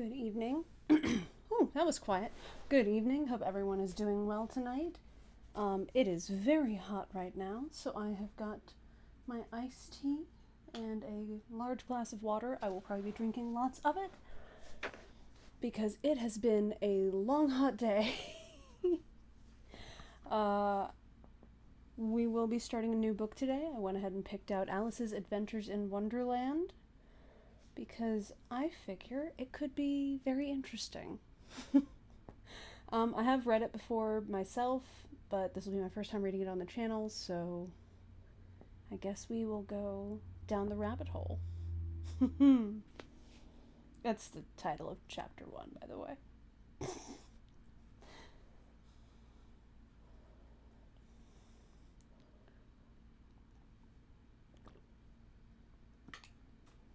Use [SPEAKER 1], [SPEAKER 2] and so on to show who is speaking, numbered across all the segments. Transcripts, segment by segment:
[SPEAKER 1] Good evening. Oh, that was quiet. Good evening. Hope everyone is doing well tonight. It is very hot right now, so I have got my iced tea and a large glass of water. I will probably be drinking lots of it because it has been a long, hot day. We will be starting a new book today. I went ahead and picked out Alice's Adventures in Wonderland because I figure it could be very interesting. I have read it before myself, but this will be my first time reading it on the channel, so I guess we will go down the rabbit hole. That's the title of chapter 1, by the way.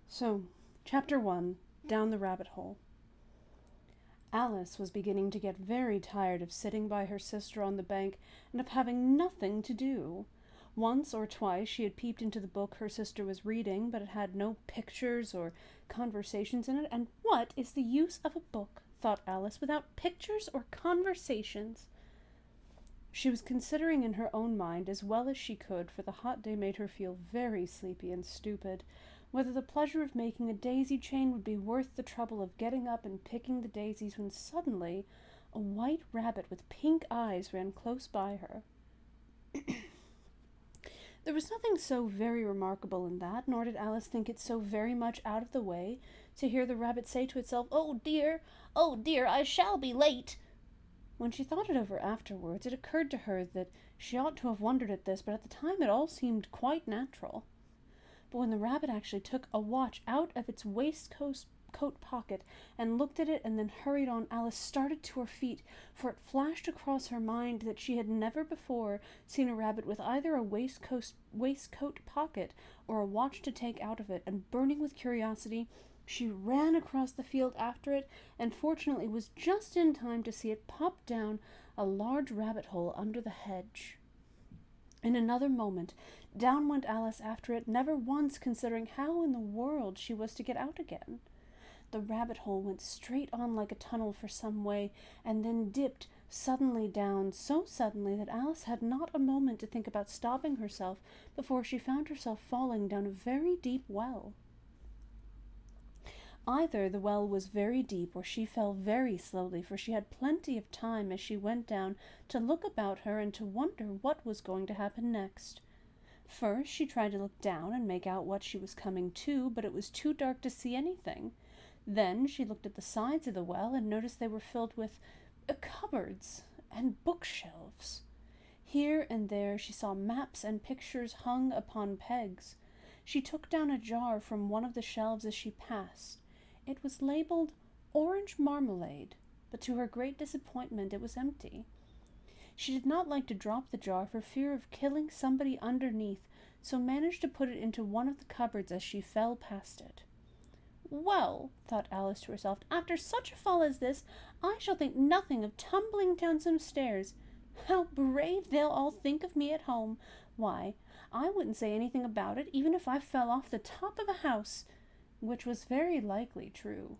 [SPEAKER 1] So, chapter 1, Down the Rabbit Hole. Alice was beginning to get very tired of sitting by her sister on the bank and of having nothing to do. Once or twice she had peeped into the book her sister was reading, but it had no pictures or conversations in it, and what is the use of a book, thought Alice, without pictures or conversations? She was considering in her own mind as well as she could, for the hot day made her feel very sleepy and stupid, whether the pleasure of making a daisy chain would be worth the trouble of getting up and picking the daisies, when suddenly a white rabbit with pink eyes ran close by her. There was nothing so very remarkable in that, nor did Alice think it so very much out of the way to hear the rabbit say to itself, oh dear, I shall be late." When she thought it over afterwards, it occurred to her that she ought to have wondered at this, but at the time it all seemed quite natural. But when the rabbit actually took a watch out of its waistcoat pocket and looked at it and then hurried on, Alice started to her feet, for it flashed across her mind that she had never before seen a rabbit with either a waistcoat pocket or a watch to take out of it, and burning with curiosity, she ran across the field after it, and fortunately was just in time to see it pop down a large rabbit hole under the hedge. In another moment, down went Alice after it, never once considering how in the world she was to get out again. The rabbit hole went straight on like a tunnel for some way, and then dipped suddenly down, so suddenly that Alice had not a moment to think about stopping herself before she found herself falling down a very deep well. Either the well was very deep, or she fell very slowly, for she had plenty of time as she went down to look about her and to wonder what was going to happen next. First she tried to look down and make out what she was coming to, but it was too dark to see anything. Then she looked at the sides of the well and noticed they were filled with cupboards and bookshelves. Here and there she saw maps and pictures hung upon pegs. She took down a jar from one of the shelves as she passed. It was labeled orange marmalade, but to her great disappointment it was empty. She did not like to drop the jar for fear of killing somebody underneath, so managed to put it into one of the cupboards as she fell past it. Well, thought Alice to herself, after such a fall as this, I shall think nothing of tumbling down some stairs. How brave they'll all think of me at home! Why, I wouldn't say anything about it, even if I fell off the top of a house, which was very likely true.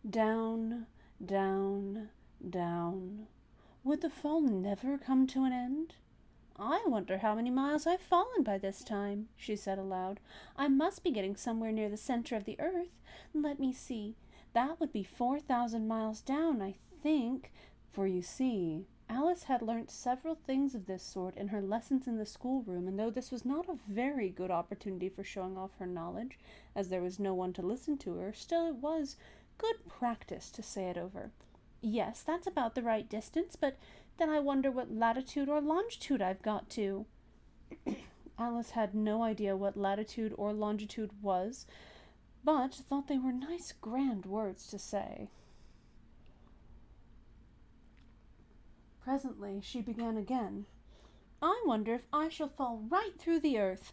[SPEAKER 1] Down, down, down. Would the fall never come to an end? I wonder how many miles I've fallen by this time, she said aloud. I must be getting somewhere near the center of the earth. Let me see. That would be 4,000 miles down, I think. For you see, Alice had learnt several things of this sort in her lessons in the schoolroom, and though this was not a very good opportunity for showing off her knowledge, as there was no one to listen to her, still it was good practice to say it over. Yes, that's about the right distance, but then I wonder what latitude or longitude I've got to. Alice had no idea what latitude or longitude was, but thought they were nice grand words to say. Presently she began again. I wonder if I shall fall right through the earth.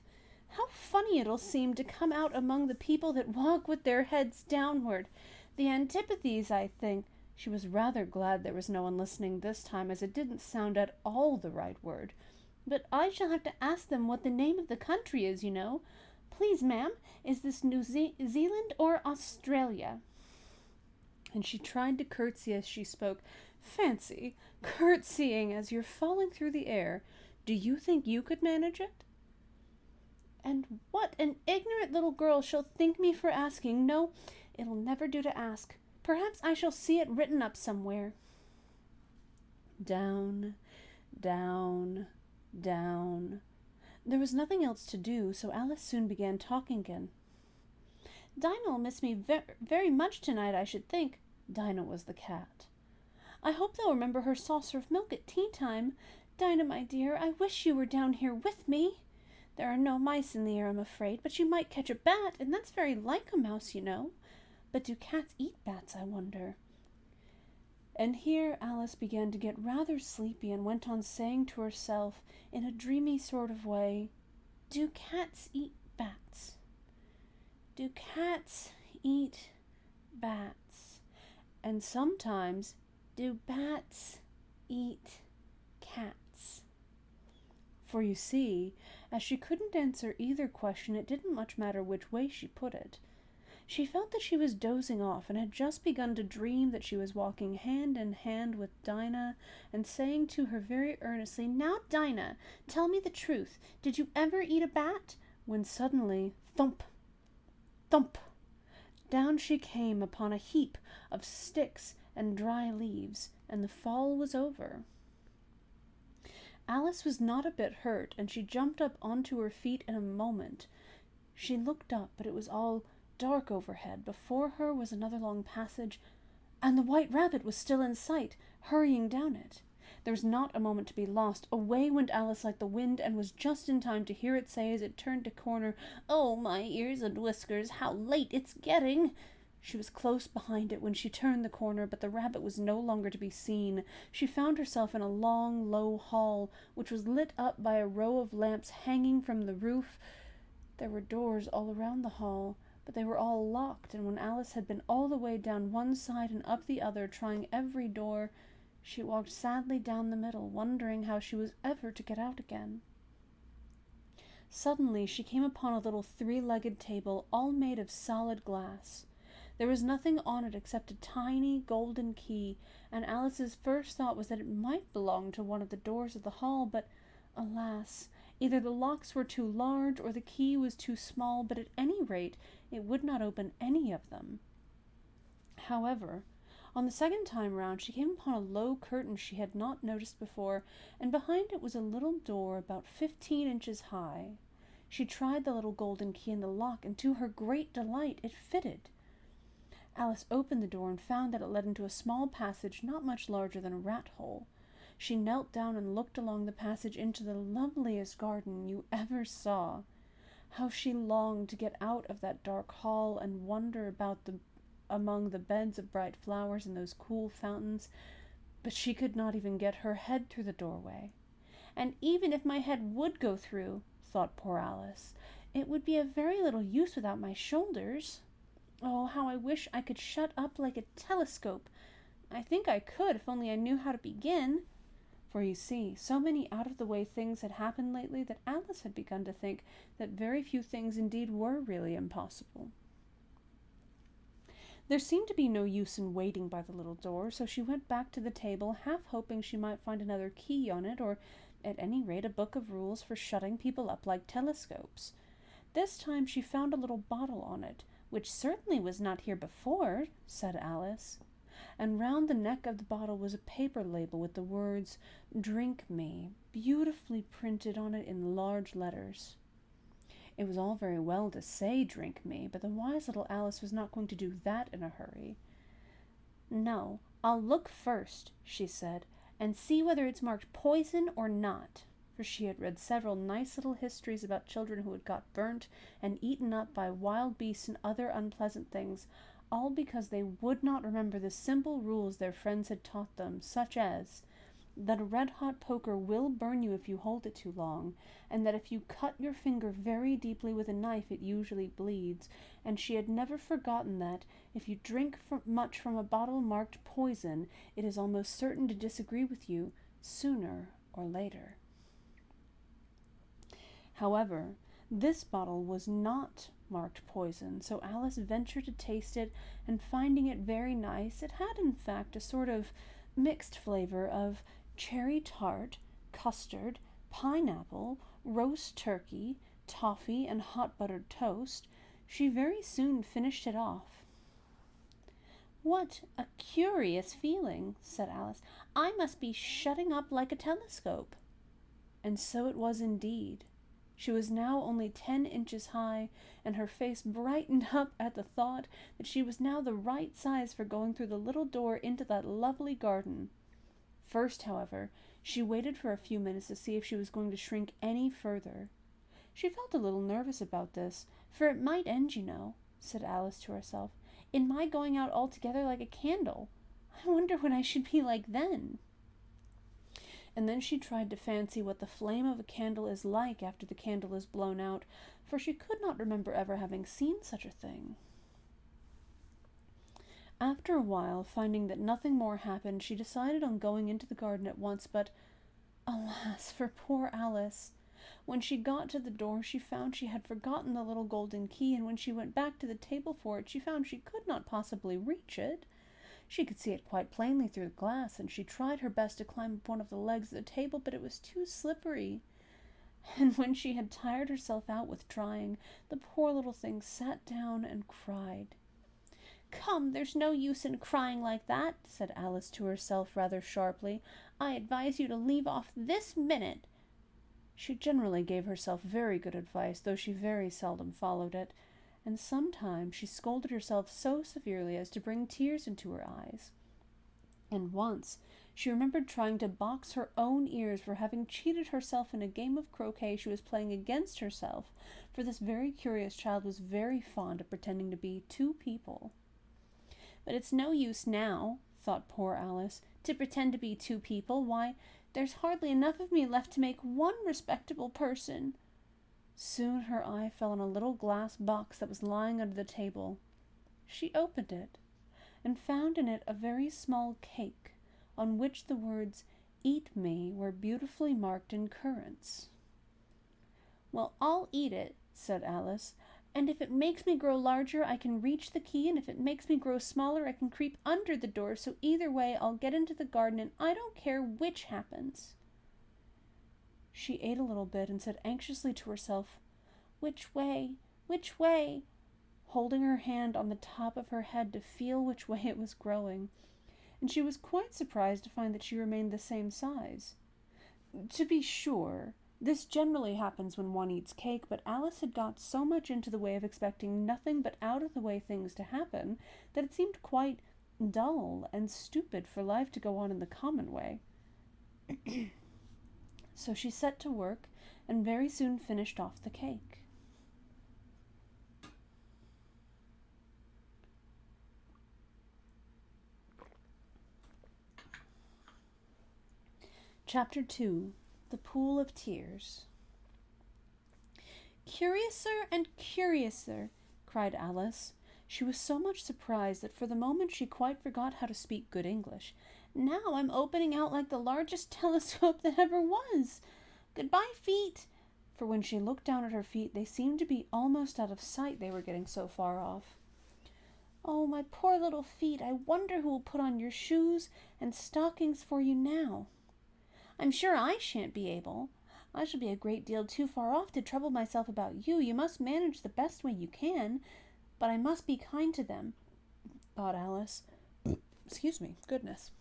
[SPEAKER 1] How funny it'll seem to come out among the people that walk with their heads downward. The antipathies, I think. She was rather glad there was no one listening this time, as it didn't sound at all the right word. But I shall have to ask them what the name of the country is, you know. Please, ma'am, is this New Zealand or Australia? and she tried to curtsy as she spoke. Fancy curtsying as you're falling through the air. Do you think you could manage it? And what an ignorant little girl she'll think me for asking. No, it'll never do to ask. Perhaps I shall see it written up somewhere. Down, down, down. There was nothing else to do, so Alice soon began talking again. Dinah'll miss me very much tonight, I should think. Dinah was the cat. I hope they'll remember her saucer of milk at tea time. Dinah, my dear, I wish you were down here with me. There are no mice in the air, I'm afraid, but you might catch a bat, and that's very like a mouse, you know. But do cats eat bats, I wonder? And here Alice began to get rather sleepy and went on saying to herself in a dreamy sort of way, Do cats eat bats? Do cats eat bats? And sometimes, do bats eat cats? For you see, as she couldn't answer either question, it didn't much matter which way she put it. She felt that she was dozing off and had just begun to dream that she was walking hand in hand with Dinah and saying to her very earnestly, Now, Dinah, tell me the truth. Did you ever eat a bat? When suddenly, thump, thump, down she came upon a heap of sticks and dry leaves, and the fall was over. Alice was not a bit hurt, and she jumped up onto her feet in a moment. She looked up, but it was all dark overhead. Before her was another long passage, and the White Rabbit was still in sight, hurrying down it. There was not a moment to be lost. Away went Alice like the wind, and was just in time to hear it say as it turned a corner, Oh, my ears and whiskers, how late it's getting! She was close behind it when she turned the corner, but the rabbit was no longer to be seen. She found herself in a long, low hall, which was lit up by a row of lamps hanging from the roof. There were doors all around the hall, but they were all locked, and when Alice had been all the way down one side and up the other, trying every door, she walked sadly down the middle, wondering how she was ever to get out again. Suddenly she came upon a little three-legged table, all made of solid glass. There was nothing on it except a tiny golden key, and Alice's first thought was that it might belong to one of the doors of the hall, but, alas, either the locks were too large or the key was too small, but at any rate it would not open any of them. However, on the second time round she came upon a low curtain she had not noticed before, and behind it was a little door about 15 inches high. She tried the little golden key in the lock, and to her great delight it fitted. Alice opened the door and found that it led into a small passage not much larger than a rat-hole. She knelt down and looked along the passage into the loveliest garden you ever saw. How she longed to get out of that dark hall and wander about among the beds of bright flowers and those cool fountains, but she could not even get her head through the doorway. And even if my head would go through, thought poor Alice, it would be of very little use without my shoulders. Oh, how I wish I could shut up like a telescope. I think I could if only I knew how to begin. For you see, so many out-of-the-way things had happened lately that Alice had begun to think that very few things indeed were really impossible. There seemed to be no use in waiting by the little door, so she went back to the table, half hoping she might find another key on it, or at any rate a book of rules for shutting people up like telescopes. This time she found a little bottle on it, which certainly was not here before, said Alice, and round the neck of the bottle was a paper label with the words, Drink Me, beautifully printed on it in large letters. It was all very well to say drink me, but the wise little Alice was not going to do that in a hurry. No, I'll look first, she said, and see whether it's marked poison or not, for she had read several nice little histories about children who had got burnt and eaten up by wild beasts and other unpleasant things, all because they would not remember the simple rules their friends had taught them, such as that a red-hot poker will burn you if you hold it too long, and that if you cut your finger very deeply with a knife it usually bleeds, and she had never forgotten that, if you drink much from a bottle marked poison, it is almost certain to disagree with you sooner or later. However, this bottle was not marked poison, so Alice ventured to taste it, and finding it very nice, it had in fact a sort of mixed flavor of cherry tart, custard, pineapple, roast turkey, toffee, and hot buttered toast. She very soon finished it off. "What a curious feeling," said Alice. "I must be shutting up like a telescope." And so it was indeed. She was now only 10 inches high, and her face brightened up at the thought that she was now the right size for going through the little door into that lovely garden. First, however, she waited for a few minutes to see if she was going to shrink any further. She felt a little nervous about this, for it might end, you know, said Alice to herself, in my going out altogether like a candle. I wonder what I should be like then. And then she tried to fancy what the flame of a candle is like after the candle is blown out, for she could not remember ever having seen such a thing. After a while, finding that nothing more happened, she decided on going into the garden at once, but alas for poor Alice! When she got to the door, she found she had forgotten the little golden key, and when she went back to the table for it, she found she could not possibly reach it. She could see it quite plainly through the glass, and she tried her best to climb up one of the legs of the table, but it was too slippery. And when she had tired herself out with trying, the poor little thing sat down and cried. "Come, there's no use in crying like that," said Alice to herself rather sharply. "I advise you to leave off this minute." She generally gave herself very good advice, though she very seldom followed it, and sometimes she scolded herself so severely as to bring tears into her eyes. And once she remembered trying to box her own ears for having cheated herself in a game of croquet she was playing against herself, for this very curious child was very fond of pretending to be two people. "But it's no use now," thought poor Alice, "to pretend to be two people. Why, there's hardly enough of me left to make one respectable person." Soon her eye fell on a little glass box that was lying under the table. She opened it, and found in it a very small cake, on which the words "Eat me" were beautifully marked in currants. "Well, I'll eat it," said Alice, "and if it makes me grow larger, I can reach the key, and if it makes me grow smaller, I can creep under the door, so either way I'll get into the garden, and I don't care which happens." She ate a little bit and said anxiously to herself, "Which way? Which way?" holding her hand on the top of her head to feel which way it was growing, and she was quite surprised to find that she remained the same size. To be sure, this generally happens when one eats cake, but Alice had got so much into the way of expecting nothing but out-of-the-way things to happen that it seemed quite dull and stupid for life to go on in the common way. So she set to work, and very soon finished off the cake. Chapter 2. The Pool of Tears. "Curiouser and curiouser," cried Alice. She was so much surprised that for the moment she quite forgot how to speak good English. "Now I'm opening out like the largest telescope that ever was. Goodbye, feet!" For when she looked down at her feet, they seemed to be almost out of sight, they were getting so far off. "Oh, my poor little feet, I wonder who will put on your shoes and stockings for you now. I'm sure I shan't be able. I shall be a great deal too far off to trouble myself about you. You must manage the best way you can, but I must be kind to them," thought Alice. Excuse me, goodness.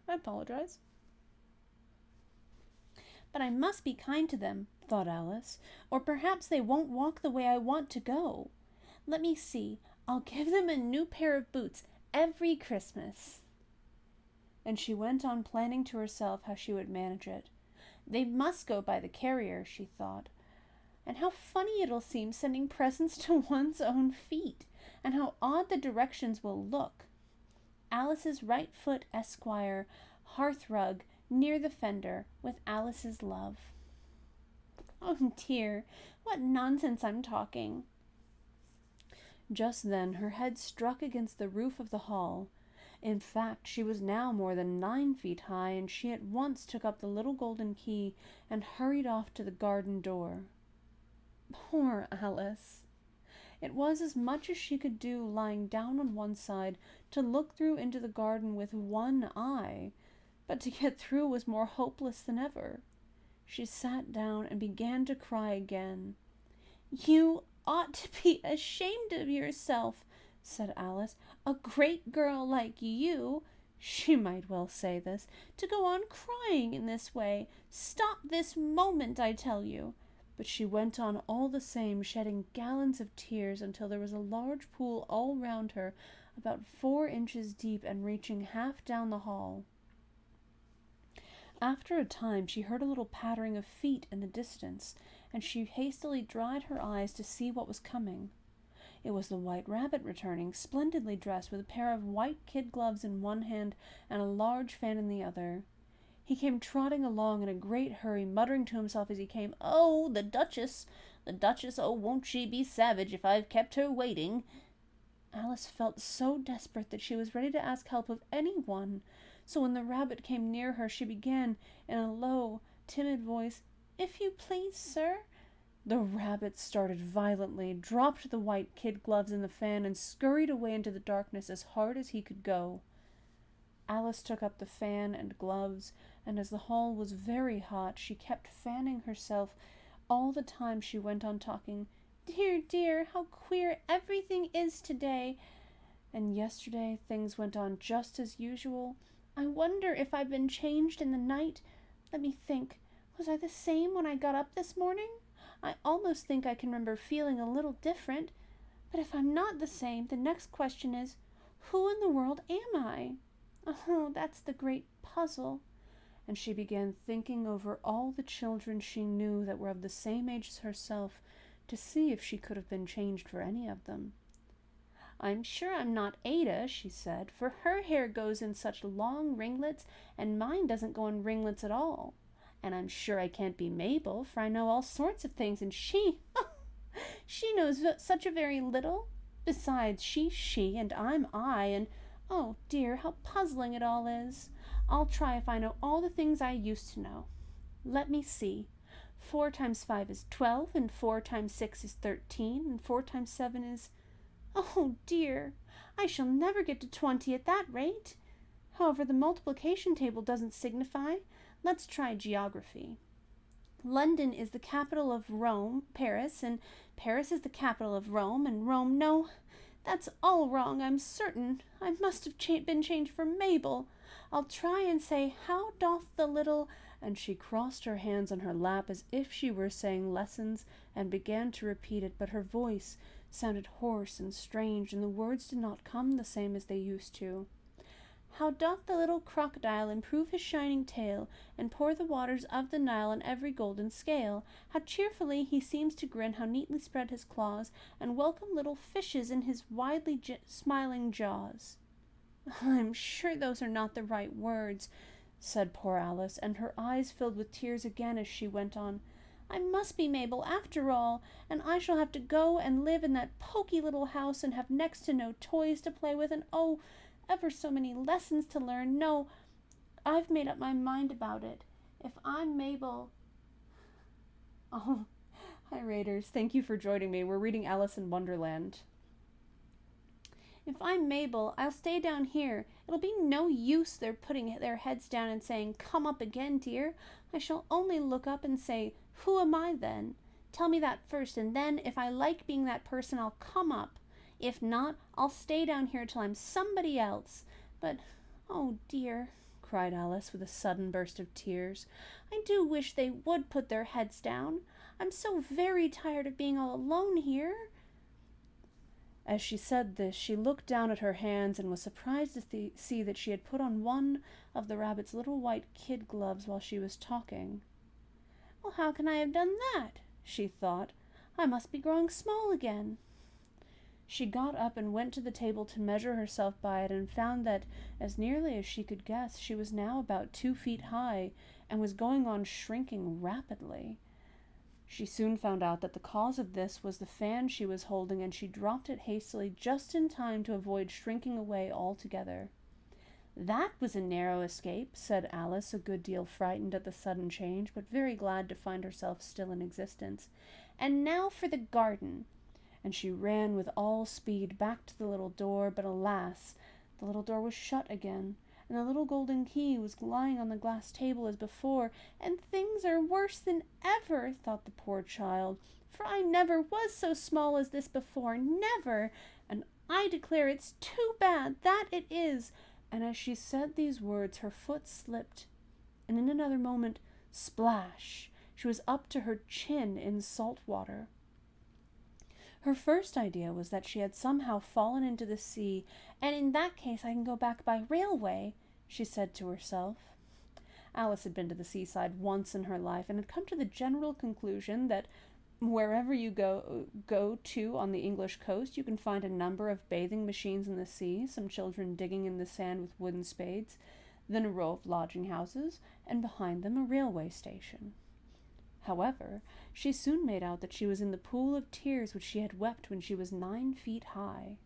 [SPEAKER 1] I apologize. "But I must be kind to them," thought Alice, "or perhaps they won't walk the way I want to go. Let me see, I'll give them a new pair of boots every Christmas." And she went on planning to herself how she would manage it. "They must go by the carrier," she thought. "And how funny it'll seem sending presents to one's own feet, and how odd the directions will look. Alice's right foot, Esquire, hearthrug, near the fender, with Alice's love. Oh dear, what nonsense I'm talking." Just then her head struck against the roof of the hall. In fact, she was now more than 9 feet high, and she at once took up the little golden key and hurried off to the garden door. Poor Alice! It was as much as she could do lying down on one side to look through into the garden with one eye, but to get through was more hopeless than ever. She sat down and began to cry again. "You ought to be ashamed of yourself," said Alice. "A great girl like you," she might well say this, "to go on crying in this way. Stop this moment, I tell you." But she went on all the same, shedding gallons of tears until there was a large pool all round her, about 4 inches deep and reaching half down the hall. After a time she heard a little pattering of feet in the distance, and she hastily dried her eyes to see what was coming. It was the White Rabbit returning, splendidly dressed, with a pair of white kid gloves in one hand and a large fan in the other. He came trotting along in a great hurry, muttering to himself as he came, "Oh, the Duchess! The Duchess! Oh, won't she be savage if I've kept her waiting?" Alice felt so desperate that she was ready to ask help of any one, so when the rabbit came near her, she began, in a low, timid voice, "If you please, sir." The rabbit started violently, dropped the white kid gloves and the fan, and scurried away into the darkness as hard as he could go. Alice took up the fan and gloves, and as the hall was very hot, she kept fanning herself all the time she went on talking. "Dear, dear, how queer everything is today. And yesterday things went on just as usual. I wonder if I've been changed in the night. Let me think. Was I the same when I got up this morning? I almost think I can remember feeling a little different. But if I'm not the same, the next question is, who in the world am I? Oh, that's the great puzzle." And she began thinking over all the children she knew that were of the same age as herself, to see if she could have been changed for any of them. "I'm sure I'm not Ada," she said, "for her hair goes in such long ringlets, and mine doesn't go in ringlets at all. And I'm sure I can't be Mabel, for I know all sorts of things, and she knows such a very little. Besides, she's she, and I'm I, and oh dear, how puzzling it all is. I'll try if I know all the things I used to know. Let me see. 4 times 5 is 12, and 4 times 6 is 13, and 4 times 7 is... Oh dear, I shall never get to 20 at that rate. However, the multiplication table doesn't signify. Let's try geography. London is the capital of Paris, and Paris is the capital of Rome, and Rome, no, that's all wrong, I'm certain. I must have been changed for Mabel. I'll try and say, how doth the little... And she crossed her hands on her lap as if she were saying lessons, and began to repeat it, but her voice sounded hoarse and strange, and the words did not come the same as they used to. "How doth the little crocodile improve his shining tail, and pour the waters of the Nile on every golden scale? How cheerfully he seems to grin, how neatly spread his claws, and welcome little fishes in his widely smiling jaws." "I'm sure those are not the right words," said poor Alice, and her eyes filled with tears again as she went on. "I must be Mabel after all, and I shall have to go and live in that poky little house, and have next to no toys to play with, and oh, ever so many lessons to learn. No, I've made up my mind about it. If I'm Mabel..." Oh, hi Raiders, thank you for joining me. We're reading Alice in Wonderland. "If I'm Mabel, I'll stay down here. It'll be no use their putting their heads down and saying, 'Come up again, dear.' I shall only look up and say, 'Who am I then?' Tell me that first, and then, if I like being that person, I'll come up. If not, I'll stay down here till I'm somebody else. But, oh dear," cried Alice with a sudden burst of tears, "I do wish they would put their heads down. I'm so very tired of being all alone here." As she said this, she looked down at her hands and was surprised to see that she had put on one of the rabbit's little white kid gloves while she was talking. "Well, how can I have done that?" she thought. "I must be growing small again." She got up and went to the table to measure herself by it, and found that, as nearly as she could guess, she was now about 2 feet high, and was going on shrinking rapidly. She soon found out that the cause of this was the fan she was holding, and she dropped it hastily just in time to avoid shrinking away altogether. "That was a narrow escape," said Alice, a good deal frightened at the sudden change, but very glad to find herself still in existence. "And now for the garden." And she ran with all speed back to the little door, but alas, the little door was shut again, and the little golden key was lying on the glass table as before. "And things are worse than ever," thought the poor child, "for I never was so small as this before, never, and I declare it's too bad, that it is." And as she said these words, her foot slipped, and in another moment, splash, she was up to her chin in salt water. Her first idea was that she had somehow fallen into the sea, and in that case I can go back by railway, she said to herself. Alice had been to the seaside once in her life, and had come to the general conclusion that wherever you go to on the English coast, you can find a number of bathing machines in the sea, some children digging in the sand with wooden spades, then a row of lodging houses, and behind them a railway station. However, she soon made out that she was in the pool of tears which she had wept when she was 9 feet high.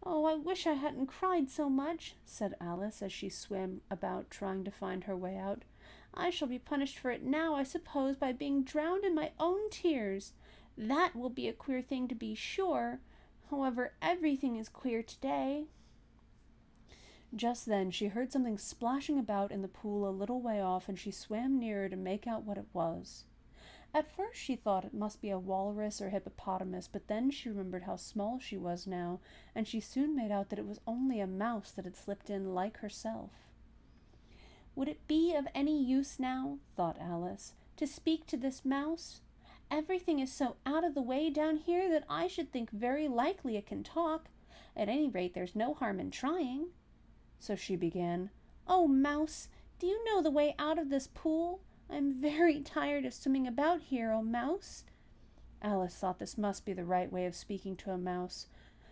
[SPEAKER 1] "Oh, I wish I hadn't cried so much," said Alice as she swam about trying to find her way out. "I shall be punished for it now, I suppose, by being drowned in my own tears. That will be a queer thing, to be sure. However, everything is queer today." Just then she heard something splashing about in the pool a little way off, and she swam nearer to make out what it was. At first she thought it must be a walrus or hippopotamus, but then she remembered how small she was now, and she soon made out that it was only a mouse that had slipped in like herself. "Would it be of any use now," thought Alice, "to speak to this mouse? Everything is so out of the way down here that I should think very likely it can talk. At any rate, there's no harm in trying." So she began, "Oh, mouse, do you know the way out of this pool? I'm very tired of swimming about here, oh mouse." Alice thought this must be the right way of speaking to a mouse.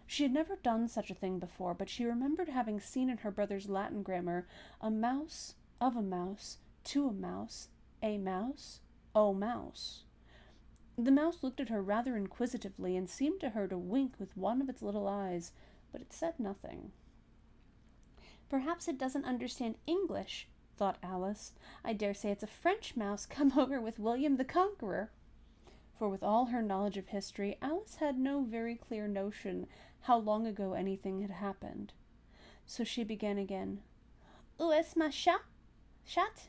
[SPEAKER 1] She had never done such a thing before, but she remembered having seen in her brother's Latin grammar a mouse, of a mouse, to a mouse, a mouse, oh mouse. The mouse looked at her rather inquisitively and seemed to her to wink with one of its little eyes, but it said nothing. "Perhaps it doesn't understand English," thought Alice. "I dare say it's a French mouse come over with William the Conqueror." For with all her knowledge of history, Alice had no very clear notion how long ago anything had happened. So she began again, "Où est ma chat?"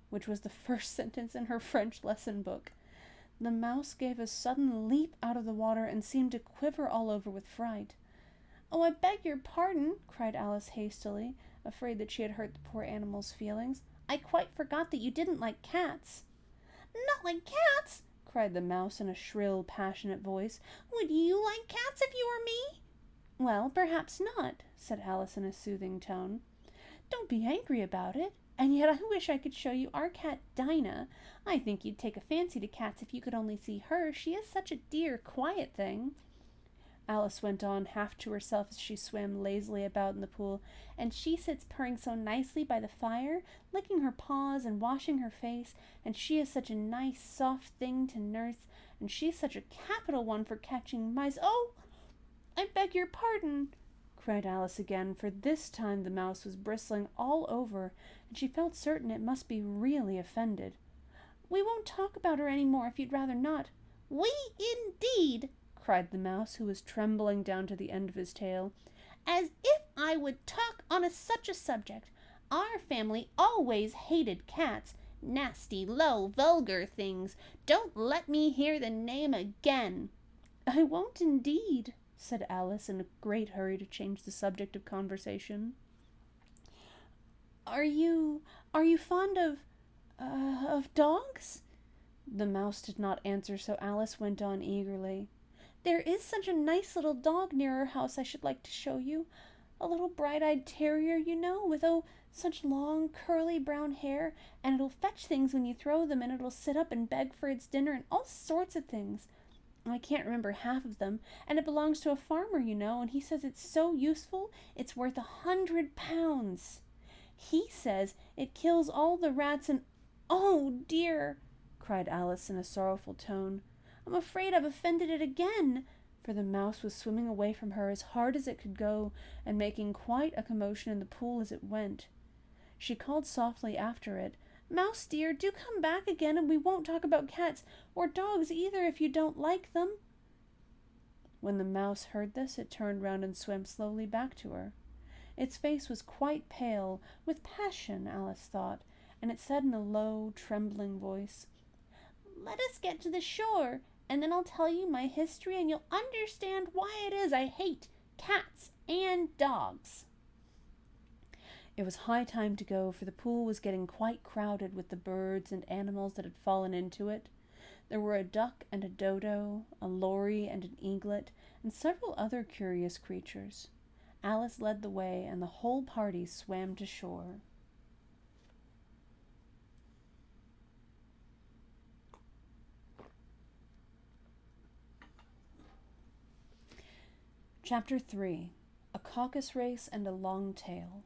[SPEAKER 1] which was the first sentence in her French lesson book. The mouse gave a sudden leap out of the water and seemed to quiver all over with fright. "Oh, I beg your pardon," cried Alice hastily, afraid that she had hurt the poor animal's feelings. "I quite forgot that you didn't like cats." "Not like cats?" cried the mouse in a shrill, passionate voice. "Would you like cats if you were me?" "Well, perhaps not," said Alice in a soothing tone. "Don't be angry about it. And yet I wish I could show you our cat Dinah. I think you'd take a fancy to cats if you could only see her. She is such a dear, quiet thing." Alice went on, half to herself as she swam lazily about in the pool, "And she sits purring so nicely by the fire, licking her paws and washing her face, and she is such a nice, soft thing to nurse, and she's such a capital one for catching mice." "Oh, I beg your pardon," cried Alice again, for this time the mouse was bristling all over, and she felt certain it must be really offended. "We won't talk about her any more if you'd rather not." "We indeed!" cried the mouse, who was trembling down to the end of his tail. "As if I would talk on such a subject. Our family always hated cats. Nasty, low, vulgar things. Don't let me hear the name again." "I won't indeed," said Alice in a great hurry to change the subject of conversation. Are you fond of dogs?" The mouse did not answer, so Alice went on eagerly. "There is such a nice little dog near our house I should like to show you. A little bright-eyed terrier, you know, with, oh, such long, curly brown hair, and it'll fetch things when you throw them, and it'll sit up and beg for its dinner, and all sorts of things. I can't remember half of them, and it belongs to a farmer, you know, and he says it's so useful, it's worth £100. He says it kills all the rats and—" "Oh, dear!" cried Alice in a sorrowful tone. "I'm afraid I've offended it again. for the mouse was swimming away from her as hard as it could go and making quite a commotion in the pool as it went. She called softly after it, "Mouse dear, do come back again, and we won't talk about cats or dogs either if you don't like them." When the mouse heard this, it turned round and swam slowly back to her. Its face was quite pale, with passion, Alice thought, and it said in a low, trembling voice, "Let us get to the shore, and then I'll tell you my history, and you'll understand why it is I hate cats and dogs." It was high time to go, for the pool was getting quite crowded with the birds and animals that had fallen into it. There were a duck and a dodo, a lory and an eaglet, and several other curious creatures. Alice led the way, and the whole party swam to shore. Chapter 3. A Caucus Race and a Long Tail.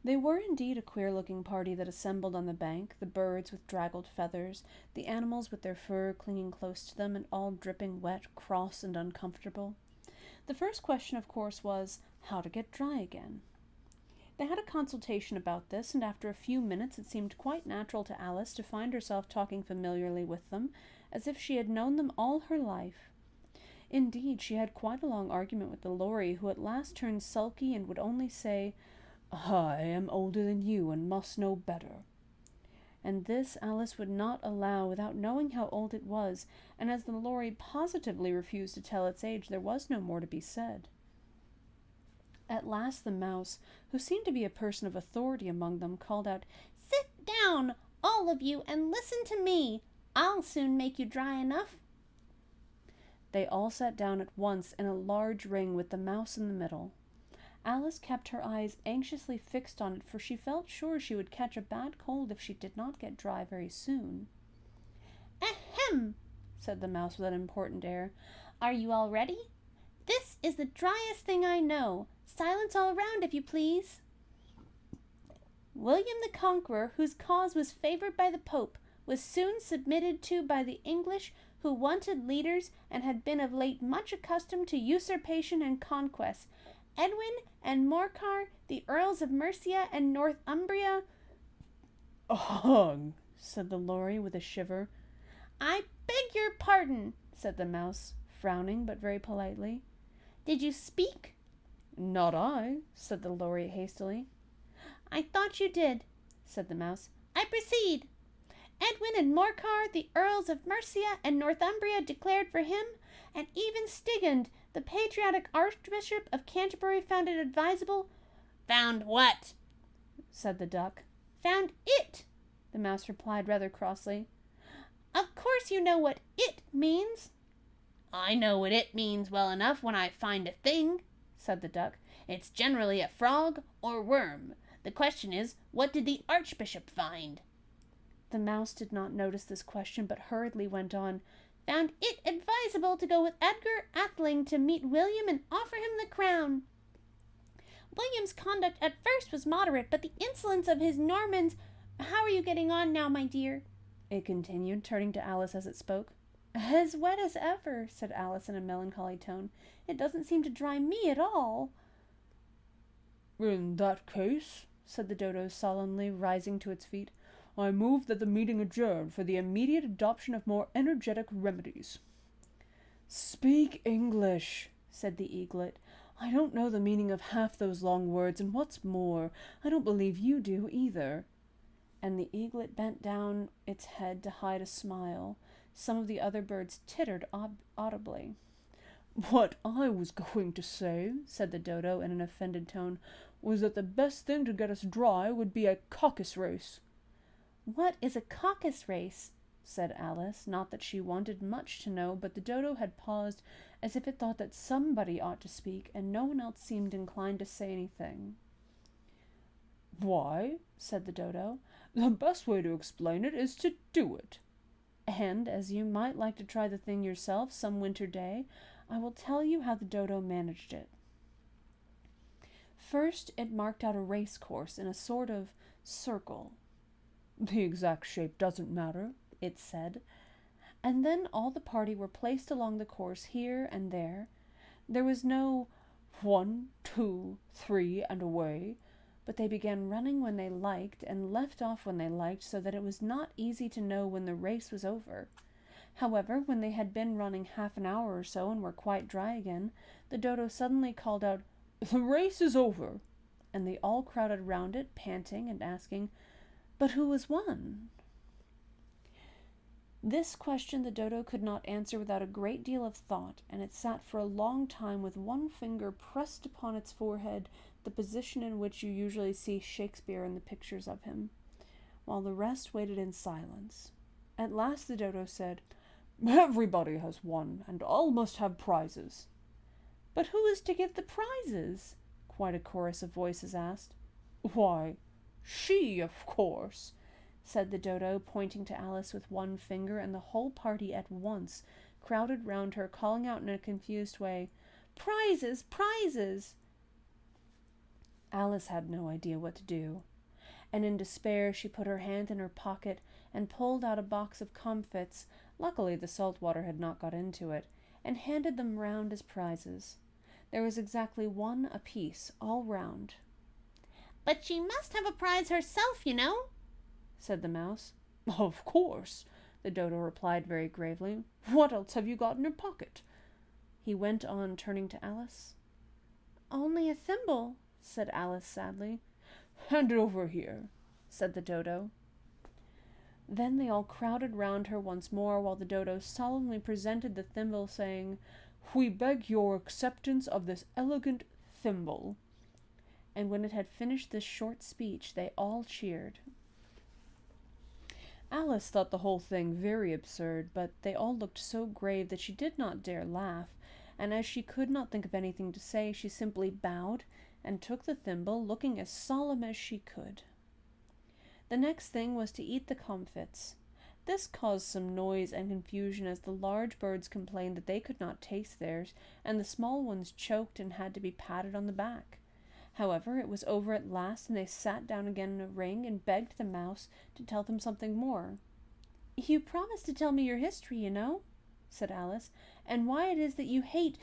[SPEAKER 1] They were indeed a queer-looking party that assembled on the bank, the birds with draggled feathers, the animals with their fur clinging close to them, and all dripping wet, cross, and uncomfortable. The first question, of course, was how to get dry again. They had a consultation about this, and after a few minutes it seemed quite natural to Alice to find herself talking familiarly with them, as if she had known them all her life. Indeed, she had quite a long argument with the lory, who at last turned sulky and would only say, "I am older than you and must know better." And this Alice would not allow without knowing how old it was, and as the lory positively refused to tell its age, there was no more to be said. At last the mouse, who seemed to be a person of authority among them, called out, "Sit down, all of you, and listen to me. I'll soon make you dry enough." They all sat down at once in a large ring with the mouse in the middle. Alice kept her eyes anxiously fixed on it, for she felt sure she would catch a bad cold if she did not get dry very soon. "Ahem," said the mouse with an important air. "Are you all ready? This is the driest thing I know. Silence all around, if you please. William the Conqueror, whose cause was favored by the Pope, was soon submitted to by the English, who wanted leaders and had been of late much accustomed to usurpation and conquest. Edwin and Morcar, the Earls of Mercia and Northumbria—" "Ugh!" said the lory with a shiver. "I beg your pardon," said the mouse, frowning but very politely. "Did you speak?" "Not I," said the lory hastily. "I thought you did," said the mouse. "I proceed. Edwin and Morcar, the Earls of Mercia and Northumbria, declared for him, and even Stigand, the patriotic Archbishop of Canterbury, found it advisable—" "Found what?" said the duck. "Found it," the mouse replied rather crossly. "Of course you know what it means." "I know what it means well enough when I find a thing," said the duck. "It's generally a frog or worm. The question is, what did the Archbishop find?" The mouse did not notice this question, but hurriedly went on, "Found it advisable to go with Edgar Atheling to meet William and offer him the crown. William's conduct at first was moderate, but the insolence of his Normans— How are you getting on now, my dear?" it continued, turning to Alice as it spoke. "As wet as ever," said Alice in a melancholy tone. "It doesn't seem to dry me at all."
[SPEAKER 2] "In that case," said the dodo solemnly, rising to its feet, "I move that the meeting adjourn for the immediate adoption of more energetic remedies."
[SPEAKER 1] "Speak English," said the eaglet. "I don't know the meaning of half those long words, and what's more, I don't believe you do either." And the eaglet bent down its head to hide a smile. Some of the other birds tittered audibly.
[SPEAKER 2] "What I was going to say," said the dodo in an offended tone, "was that the best thing to get us dry would be a caucus race."
[SPEAKER 1] "What is a caucus race?" said Alice, not that she wanted much to know, but the dodo had paused as if it thought that somebody ought to speak, and no one else seemed inclined to say anything.
[SPEAKER 2] "Why," said the dodo, "the best way to explain it is to do it.
[SPEAKER 1] And, as you might like to try the thing yourself some winter day, I will tell you how the dodo managed it. First, it marked out a race course in a sort of circle.
[SPEAKER 2] "The exact shape doesn't matter,"
[SPEAKER 1] it said. And then all the party were placed along the course here and there. There was no
[SPEAKER 2] 1, 2, 3, and away,
[SPEAKER 1] but they began running when they liked and left off when they liked, so that it was not easy to know when the race was over. However, when they had been running half an hour or so and were quite dry again, the dodo suddenly called out,
[SPEAKER 2] "The race is over,"
[SPEAKER 1] and they all crowded round it, panting and asking, "But who has won?" This question the dodo could not answer without a great deal of thought, and it sat for a long time with one finger pressed upon its forehead, the position in which you usually see Shakespeare in the pictures of him, while the rest waited in silence. At last the dodo said,
[SPEAKER 2] "Everybody has won, and all must have prizes."
[SPEAKER 1] "But who is to give the prizes?" quite a chorus of voices asked.
[SPEAKER 2] "Why, she, of course,"
[SPEAKER 1] said the dodo, pointing to Alice with one finger, and the whole party at once crowded round her, calling out in a confused way, "Prizes! Prizes!" Alice had no idea what to do, and in despair she put her hand in her pocket and pulled out a box of comfits. Luckily the salt water had not got into it, and handed them round as prizes. There was exactly one apiece, all round.
[SPEAKER 3] "But she must have a prize herself, you know,"
[SPEAKER 1] said the mouse.
[SPEAKER 2] "Of course," the dodo replied very gravely. "What else have you got in your pocket?"
[SPEAKER 1] He went on, turning to Alice.
[SPEAKER 3] "Only a thimble,"
[SPEAKER 1] said Alice sadly.
[SPEAKER 2] "Hand it over here,"
[SPEAKER 1] said the dodo. Then they all crowded round her once more, while the dodo solemnly presented the thimble, saying,
[SPEAKER 2] "We beg your acceptance of this elegant thimble."
[SPEAKER 1] And when it had finished this short speech, they all cheered. Alice thought the whole thing very absurd, but they all looked so grave that she did not dare laugh, and as she could not think of anything to say, she simply bowed and took the thimble, looking as solemn as she could. The next thing was to eat the comfits. This caused some noise and confusion, as the large birds complained that they could not taste theirs, and the small ones choked and had to be patted on the back. However, it was over at last, and they sat down again in a ring and begged the mouse to tell them something more. "You promised to tell me your history, you know," said Alice, "and why it is that you hate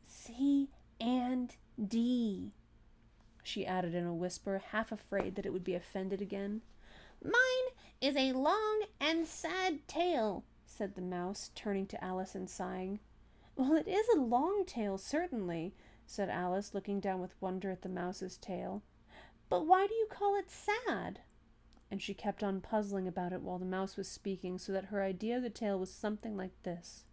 [SPEAKER 1] C and D," she added in a whisper, half afraid that it would be offended again.
[SPEAKER 3] "Mine is a long and sad tale,"
[SPEAKER 1] said the mouse, turning to Alice and sighing. "Well, it is a long tale, certainly," said Alice, looking down with wonder at the mouse's tail. "But why do you call it sad?" And she kept on puzzling about it while the mouse was speaking, so that her idea of the tale was something like this.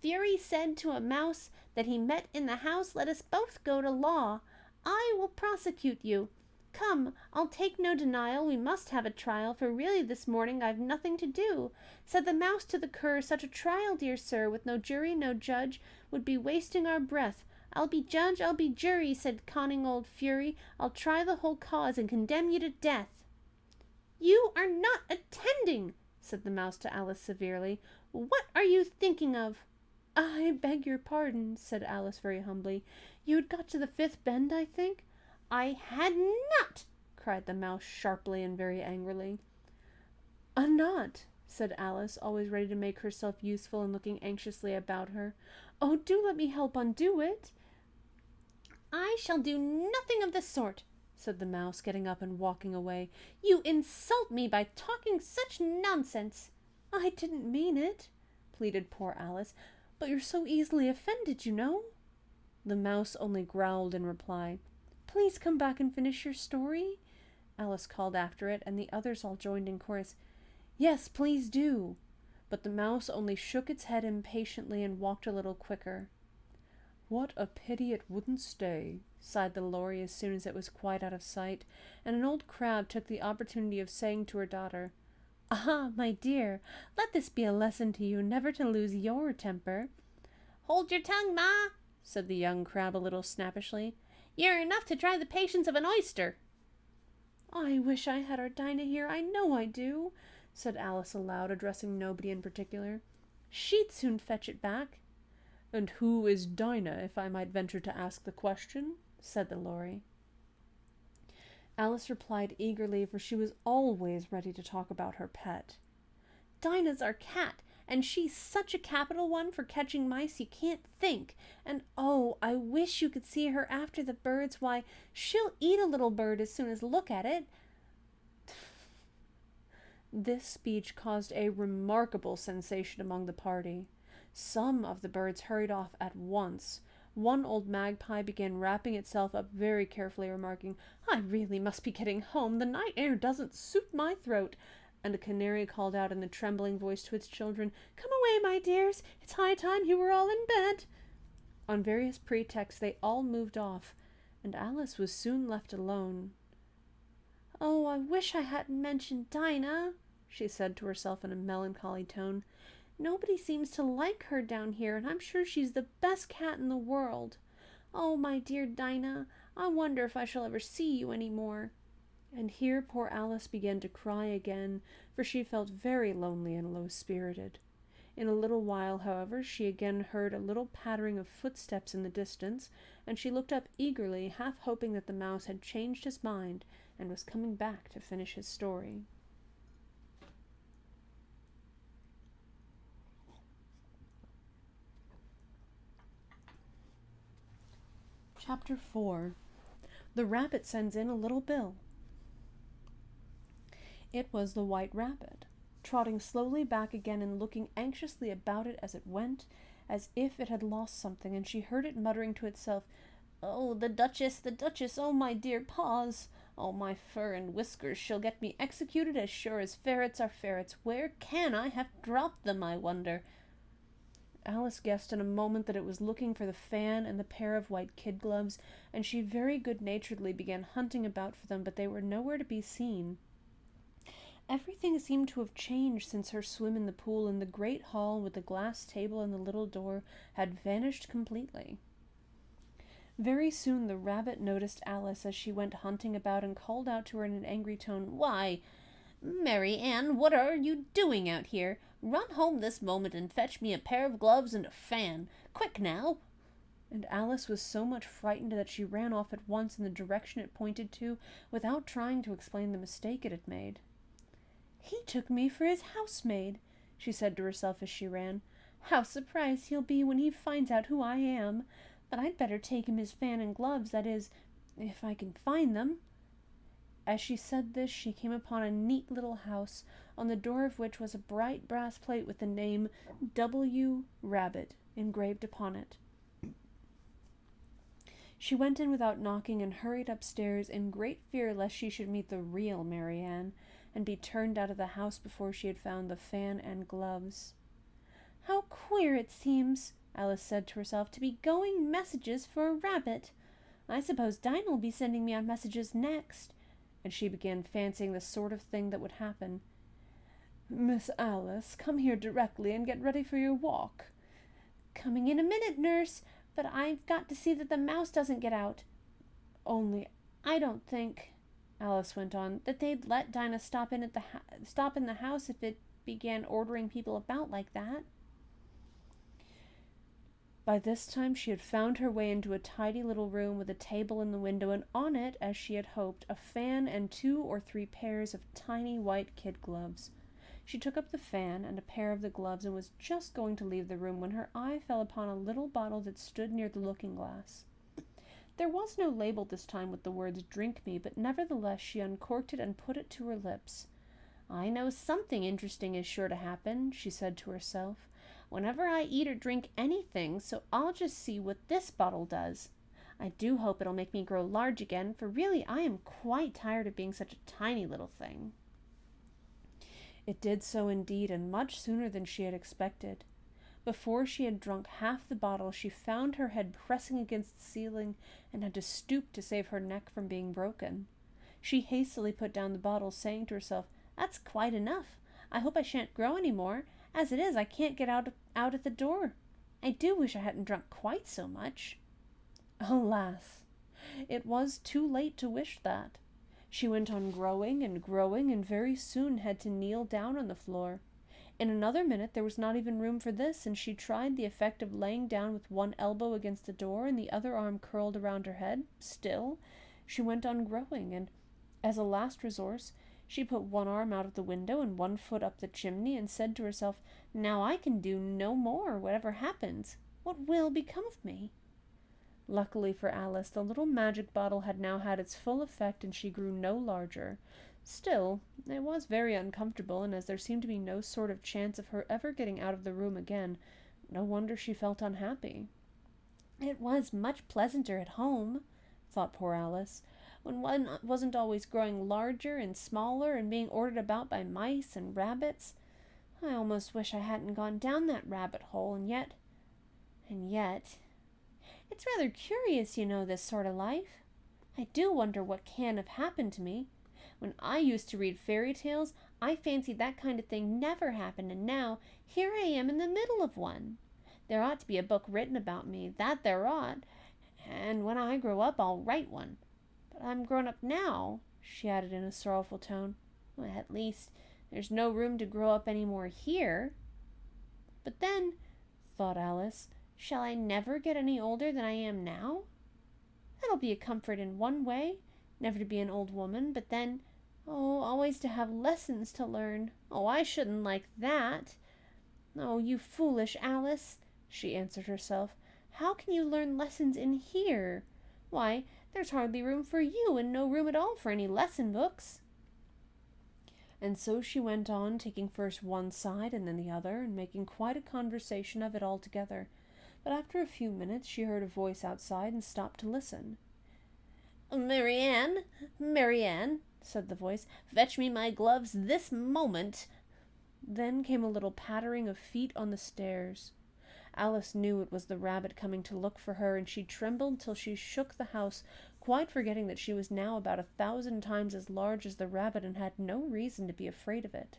[SPEAKER 3] "Fury said to a mouse that he met in the house, 'Let us both go to law. I will prosecute you. Come, I'll take no denial, we must have a trial, for really this morning I've nothing to do.' Said the mouse to the cur, 'Such a trial, dear sir, with no jury, no judge, would be wasting our breath. I'll be judge, I'll be jury,' said conning old Fury. 'I'll try the whole cause and condemn you to death.'" "You are not attending," said the mouse to Alice severely. "What are you thinking of?" "I beg your pardon," said Alice very humbly. "You had got to the fifth bend, I think?" "I had not," cried the mouse sharply and very angrily.
[SPEAKER 1] "A knot," said Alice, always ready to make herself useful and looking anxiously about her. "Oh, do let me help undo it."
[SPEAKER 3] "I shall do nothing of the sort," said the mouse, getting up and walking away. "You insult me by talking such nonsense."
[SPEAKER 1] "I didn't mean it," pleaded poor Alice, "but you're so easily offended, you know." The mouse only growled in reply. "Please come back and finish your story," Alice called after it, and the others all joined in chorus, "Yes, please do." But the mouse only shook its head impatiently and walked a little quicker.
[SPEAKER 2] "What a pity it wouldn't stay,"
[SPEAKER 1] sighed the lory as soon as it was quite out of sight, and an old crab took the opportunity of saying to her daughter, "Ah, my dear, let this be a lesson to you never to lose your temper."
[SPEAKER 3] "Hold your tongue, Ma,"
[SPEAKER 1] said the young crab a little snappishly.
[SPEAKER 3] "You're enough to try the patience of an oyster."
[SPEAKER 1] "I wish I had our Dinah here, I know I do," said Alice aloud, addressing nobody in particular. "She'd soon fetch it back."
[SPEAKER 2] "And who is Dinah, if I might venture to ask the question?"
[SPEAKER 1] said the lory. Alice replied eagerly, for she was always ready to talk about her pet.
[SPEAKER 3] Dinah's our cat, and she's such a capital one for catching mice you can't think. And oh, I wish you could see her after the birds. Why, she'll eat a little bird as soon as look at it."
[SPEAKER 1] This speech caused a remarkable sensation among the party. Some of the birds hurried off at once. One old magpie began wrapping itself up very carefully, remarking, "I really must be getting home. The night air doesn't suit my throat." And a canary called out in a trembling voice to its children, "Come away, my dears. It's high time you were all in bed." On various pretexts they all moved off, and Alice was soon left alone.
[SPEAKER 3] "Oh, I wish I hadn't mentioned Dinah," she said to herself in a melancholy tone. "Nobody seems to like her down here, and I'm sure she's the best cat in the world. Oh, my dear Dinah, I wonder if I shall ever see you any more."
[SPEAKER 1] And here poor Alice began to cry again, for she felt very lonely and low-spirited. In a little while, however, she again heard a little pattering of footsteps in the distance, and she looked up eagerly, half hoping that the mouse had changed his mind and was coming back to finish his story. Chapter 4. The Rabbit Sends in a Little Bill. It was the White Rabbit, trotting slowly back again and looking anxiously about it as it went, as if it had lost something, and she heard it muttering to itself, "Oh, the Duchess, oh, my dear paws! Oh, my fur and whiskers shall get me executed as sure as ferrets are ferrets. Where can I have dropped them, I wonder?" Alice guessed in a moment that it was looking for the fan and the pair of white kid gloves, and she very good-naturedly began hunting about for them, but they were nowhere to be seen. Everything seemed to have changed since her swim in the pool, and the great hall with the glass table and the little door had vanished completely. Very soon the rabbit noticed Alice as she went hunting about and called out to her in an angry tone,
[SPEAKER 3] "Why, Mary Ann, what are you doing out here? Run home this moment and fetch me a pair of gloves and a fan. Quick now!"
[SPEAKER 1] And Alice was so much frightened that she ran off at once in the direction it pointed to, without trying to explain the mistake it had made. "He took me for his housemaid," she said to herself as she ran. "How surprised he'll be when he finds out who I am. But I'd better take him his fan and gloves, that is, if I can find them." As she said this, she came upon a neat little house, on the door of which was a bright brass plate with the name W. Rabbit engraved upon it. She went in without knocking and hurried upstairs in great fear lest she should meet the real Mary Ann, and be turned out of the house before she had found the fan and gloves. "How queer it seems," Alice said to herself, "to be going messages for a rabbit. I suppose Dinah will be sending me on messages next." And she began fancying the sort of thing that would happen. "Miss Alice, come here directly and get ready for your walk." "Coming in a minute, nurse, but I've got to see that the mouse doesn't get out. Only I don't think," Alice went on, "that they'd let Dinah stop in the house if it began ordering people about like that." By this time she had found her way into a tidy little room with a table in the window, and on it, as she had hoped, a fan and 2 or 3 pairs of tiny white kid gloves. She took up the fan and a pair of the gloves and was just going to leave the room when her eye fell upon a little bottle that stood near the looking-glass. There was no label this time with the words "Drink me," but nevertheless she uncorked it and put it to her lips. "I know something interesting is sure to happen," she said to herself, "whenever I eat or drink anything, so I'll just see what this bottle does. I do hope it'll make me grow large again, for really I am quite tired of being such a tiny little thing." It did so indeed, and much sooner than she had expected. Before she had drunk half the bottle, she found her head pressing against the ceiling and had to stoop to save her neck from being broken. She hastily put down the bottle, saying to herself, "That's quite enough. I hope I shan't grow any more. As it is, I can't get out at the door. I do wish I hadn't drunk quite so much." Alas! It was too late to wish that. She went on growing, and very soon had to kneel down on the floor. In another minute there was not even room for this, and she tried the effect of laying down with one elbow against the door and the other arm curled around her head. Still, she went on growing, and, as a last resource,
[SPEAKER 3] She put one arm out of the window and one foot up the chimney and said to herself, "Now I can do no more, whatever happens. What will become of me?" Luckily for Alice, the little magic bottle had now had its full effect and she grew no larger. Still, it was very uncomfortable, and as there seemed to be no sort of chance of her ever getting out of the room again, no wonder she felt unhappy. It was much pleasanter at home, thought poor Alice, when one wasn't always growing larger and smaller and being ordered about by mice and rabbits. I almost wish I hadn't gone down that rabbit hole, and yet, it's rather curious, this sort of life. I do wonder what can have happened to me. When I used to read fairy tales, I fancied that kind of thing never happened, and now here I am in the middle of one. There ought to be a book written about me, that there ought, and when I grow up I'll write one. But I'm grown up now, she added in a sorrowful tone. Well, at least there's no room to grow up any more here. But then, thought Alice, shall I never get any older than I am now? That'll be a comfort in one way, never to be an old woman, but then, always to have lessons to learn. I shouldn't like that. Oh, you foolish Alice, she answered herself. How can you learn lessons in here? Why, there's hardly room for you, and no room at all for any lesson books. And so she went on, taking first one side and then the other, and making quite a conversation of it altogether. But after a few minutes she heard a voice outside and stopped to listen. Marianne, said the voice, fetch me my gloves this moment. Then came a little pattering of feet on the stairs. Alice knew it was the rabbit coming to look for her, and she trembled till she shook the house, quite forgetting that she was now about 1,000 times as large as the rabbit and had no reason to be afraid of it.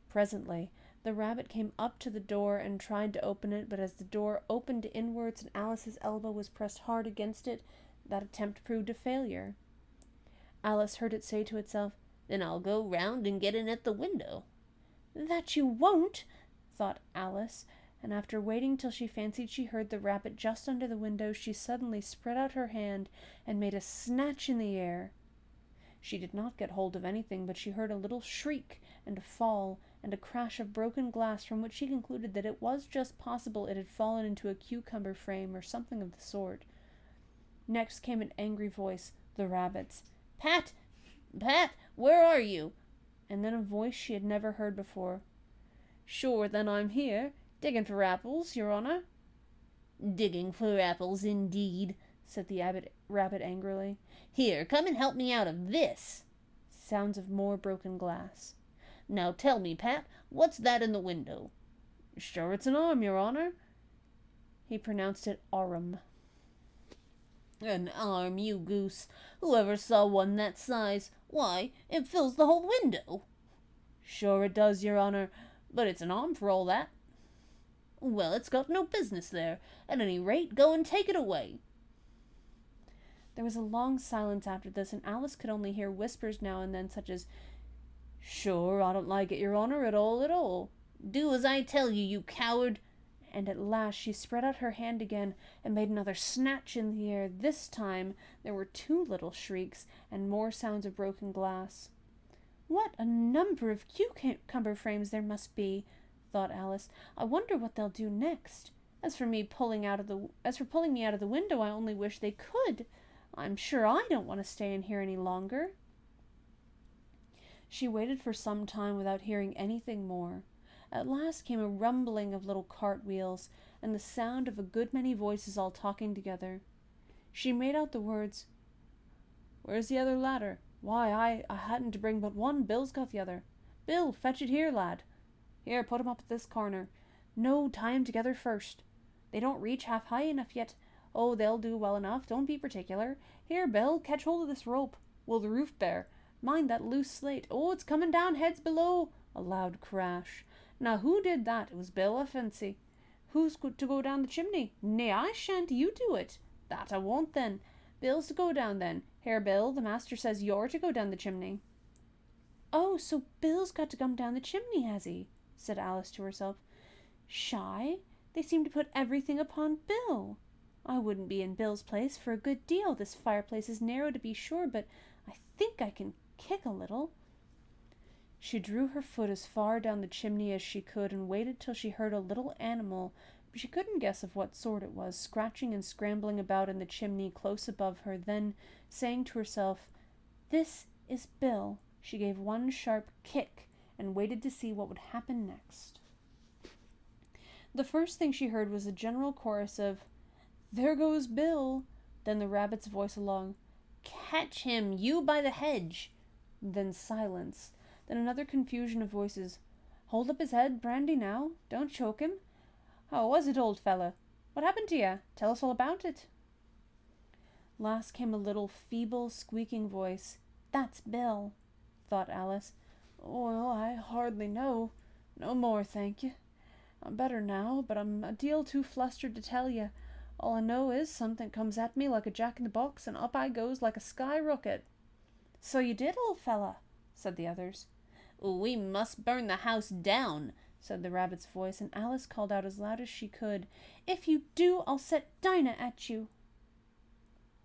[SPEAKER 3] Presently the rabbit came up to the door and tried to open it, but as the door opened inwards and Alice's elbow was pressed hard against it, that attempt proved a failure. Alice heard it say to itself, "Then I'll go round and get in at the window." "That you won't," thought Alice, and after waiting till she fancied she heard the rabbit just under the window, she suddenly spread out her hand and made a snatch in the air. She did not get hold of anything, but she heard a little shriek and a fall and a crash of broken glass, from which she concluded that it was just possible it had fallen into a cucumber frame or something of the sort. Next came an angry voice, the rabbit's. Pat, where are you?" And then a voice she had never heard before. "Sure, then I'm here, digging for apples, your honor." "Digging for apples, indeed," said the rabbit angrily. "Here, come and help me out of this." Sounds of more broken glass. "Now tell me, Pat, what's that in the window?" "Sure, it's an arm, your honor." He pronounced it arum. "An arm, you goose. Whoever saw one that size? Why, it fills the whole window." "Sure it does, your honor, but it's an arm for all that." "Well, it's got no business there. At any rate, go and take it away." There was a long silence after this, and Alice could only hear whispers now and then, such as, "Sure, I don't like it, your honor, at all. Do as I tell you, you coward." And at last she spread out her hand again and made another snatch in the air. This time there were 2 little shrieks and more sounds of broken glass. "What a number of cucumber frames there must be," thought Alice. "I wonder what they'll do next. As for pulling me out of the window, I only wish they could. I'm sure I don't want to stay in here any longer." She waited for some time without hearing anything more. At last came a rumbling of little cartwheels, and the sound of a good many voices all talking together. She made out the words, "Where's the other ladder? Why, I hadn't to bring but one. Bill's got the other. Bill, fetch it here, lad. Here, put 'em up at this corner. No, tie 'em together first. They don't reach half high enough yet. They'll do well enough. Don't be particular. Here, Bill, catch hold of this rope. Will the roof bear? Mind that loose slate. It's coming down heads below." A loud crash. "Now, who did that? It was Bill, I fancy. Who's to go down the chimney? Nay, I shan't. You do it." "That I won't, then. Bill's to go down, then. Here, Bill, the master says you're to go down the chimney." "Oh, so Bill's got to come down the chimney, has he?" said Alice to herself. "Shy? They seem to put everything upon Bill. I wouldn't be in Bill's place for a good deal. This fireplace is narrow, to be sure, but I think I can kick a little.
[SPEAKER 1] She drew her foot as far down the chimney as she could and waited till she heard a little animal, but she couldn't guess of what sort it was, scratching and scrambling about in the chimney close above her. Then, saying to herself, "This is Bill," she gave one sharp kick and waited to see what would happen next. The first thing she heard was a general chorus of, "There goes Bill," then the rabbit's voice along, "Catch him, you by the hedge," then silence, then another confusion of voices, "Hold up his head, Brandy, now, don't choke him. How was it, old fella? What happened to you? Tell us all about it." Last came a little feeble, squeaking voice. "That's Bill," thought Alice. "Well, I hardly know. No more, thank you. I'm better now, but I'm a deal too flustered to tell you. All I know is something comes at me like a jack-in-the-box, and up I goes like a skyrocket." "So you did, old fella," said the others.
[SPEAKER 3] "We must burn the house down,"
[SPEAKER 1] said the rabbit's voice, and Alice called out as loud as she could, "If you do, I'll set Dinah at you."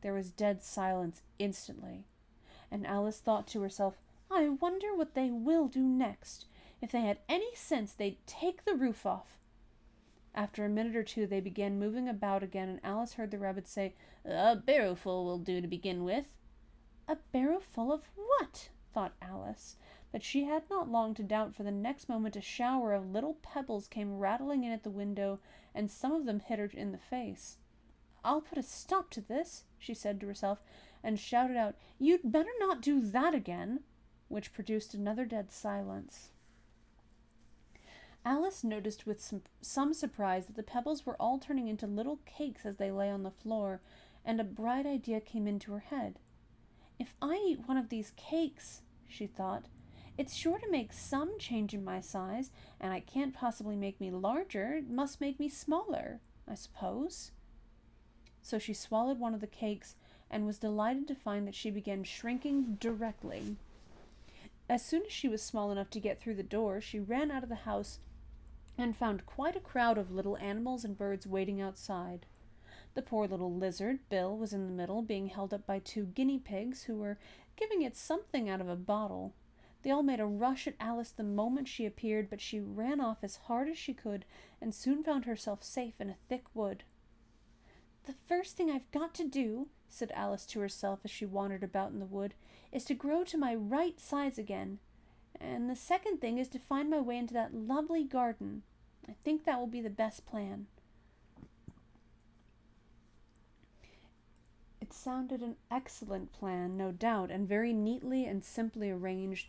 [SPEAKER 1] There was dead silence instantly, and Alice thought to herself, "I wonder what they will do next. If they had any sense, they'd take the roof off." After a minute or two, they began moving about again, and Alice heard the rabbit say,
[SPEAKER 3] "A barrowful will do to begin with."
[SPEAKER 1] "A barrow full of what?" thought Alice. But she had not long to doubt, for the next moment a shower of little pebbles came rattling in at the window, and some of them hit her in the face. "I'll put a stop to this," she said to herself, and shouted out, "You'd better not do that again," which produced another dead silence. Alice noticed with some surprise that the pebbles were all turning into little cakes as they lay on the floor, and a bright idea came into her head. "If I eat one of these cakes," she thought, "it's sure to make some change in my size, and I can't possibly make me larger. It must make me smaller, I suppose." So she swallowed one of the cakes, and was delighted to find that she began shrinking directly. As soon as she was small enough to get through the door, she ran out of the house and found quite a crowd of little animals and birds waiting outside. The poor little lizard, Bill, was in the middle, being held up by 2 guinea pigs who were giving it something out of a bottle. They all made a rush at Alice the moment she appeared, but she ran off as hard as she could and soon found herself safe in a thick wood. "The first thing I've got to do," said Alice to herself as she wandered about in the wood, "is to grow to my right size again. And the second thing is to find my way into that lovely garden. I think that will be the best plan." It sounded an excellent plan, no doubt, and very neatly and simply arranged.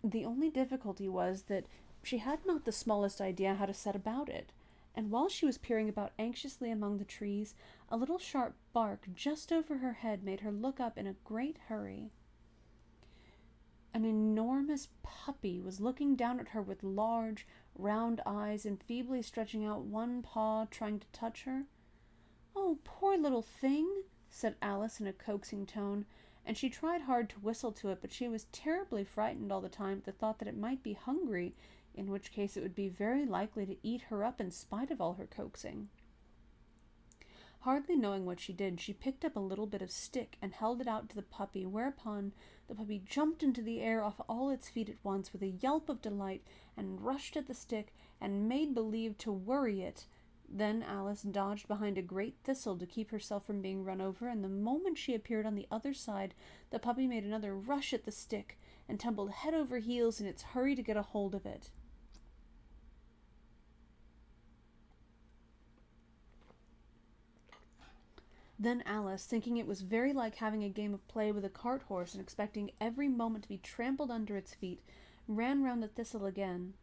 [SPEAKER 1] The only difficulty was that she had not the smallest idea how to set about it, and while she was peering about anxiously among the trees, a little sharp bark just over her head made her look up in a great hurry. An enormous puppy was looking down at her with large, round eyes and feebly stretching out one paw, trying to touch her. "Oh, poor little thing," said Alice in a coaxing tone, and she tried hard to whistle to it, but she was terribly frightened all the time at the thought that it might be hungry, in which case it would be very likely to eat her up in spite of all her coaxing. Hardly knowing what she did, she picked up a little bit of stick and held it out to the puppy, whereupon the puppy jumped into the air off all its feet at once with a yelp of delight and rushed at the stick and made believe to worry it. Then Alice dodged behind a great thistle to keep herself from being run over, and the moment she appeared on the other side, the puppy made another rush at the stick and tumbled head over heels in its hurry to get a hold of it. Then Alice, thinking it was very like having a game of play with a cart horse and expecting every moment to be trampled under its feet, ran round the thistle again.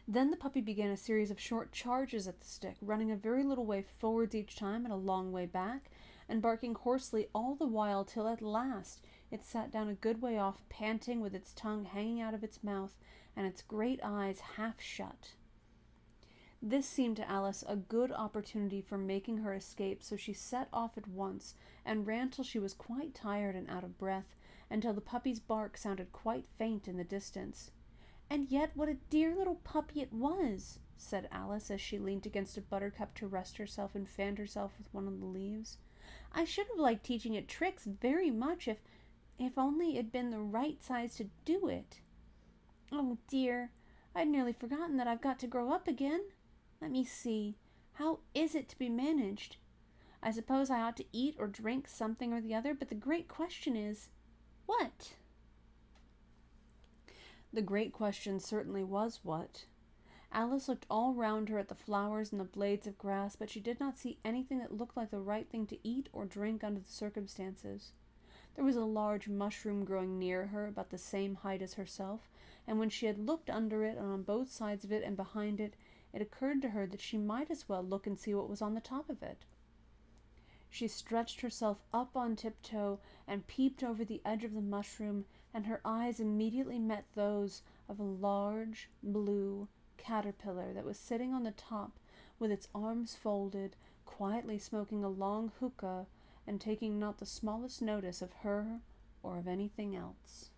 [SPEAKER 1] Then the puppy began a series of short charges at the stick, running a very little way forwards each time and a long way back, and barking hoarsely all the while, till at last it sat down a good way off, panting, with its tongue hanging out of its mouth and its great eyes half shut. This seemed to Alice a good opportunity for making her escape, so she set off at once and ran till she was quite tired and out of breath, until the puppy's bark sounded quite faint in the distance. "And yet what a dear little puppy it was," said Alice, as she leaned against a buttercup to rest herself and fanned herself with one of the leaves. "I should have liked teaching it tricks very much if only it'd been the right size to do it." Oh dear, I'd nearly forgotten that I've got to grow up again. Let me see. How is it to be managed? I suppose I ought to eat or drink something or the other, but the great question is, what?
[SPEAKER 2] The great question certainly was what. Alice looked all round her at the flowers and the blades of grass, but she did not see anything that looked like the right thing to eat or drink under the circumstances. There was a large mushroom growing near her, about the same height as herself, and when she had looked under it and on both sides of it and behind it, it occurred to her that she might as well look and see what was on the top of it. She stretched herself up on tiptoe and peeped over the edge of the mushroom, and her eyes immediately met those of a large blue caterpillar that was sitting on the top with its arms folded, quietly smoking a long hookah and taking not the smallest notice of her or of anything else.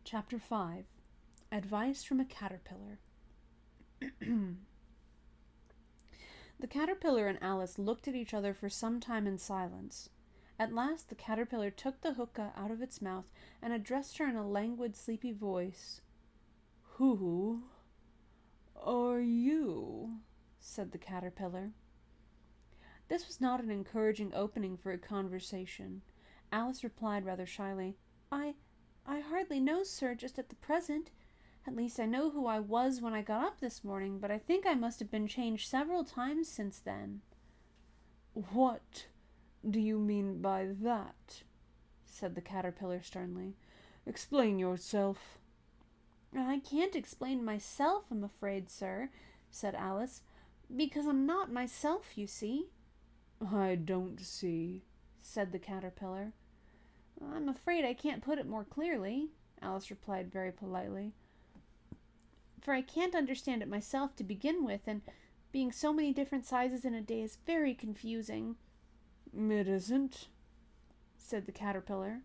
[SPEAKER 2] Chapter 5. Advice from a Caterpillar. The caterpillar and Alice looked at each other for some time in silence. At last the caterpillar took the hookah out of its mouth and addressed her in a languid, sleepy voice. "Who are you?" said the caterpillar. This was not an encouraging opening for a conversation. Alice replied rather shyly, I hardly know, sir, just at the present. At least I know who I was when I got up this morning, but I think I must have been changed several times since then." "What do you mean by that?" said the caterpillar sternly. "Explain yourself."
[SPEAKER 1] "I can't explain myself, I'm afraid, sir," said Alice, "because I'm not myself, you see."
[SPEAKER 2] "I don't see," said the caterpillar.
[SPEAKER 1] "I'm afraid I can't put it more clearly," Alice replied very politely, "for I can't understand it myself to begin with, and being so many different sizes in a day is very confusing."
[SPEAKER 2] "It isn't," said the caterpillar.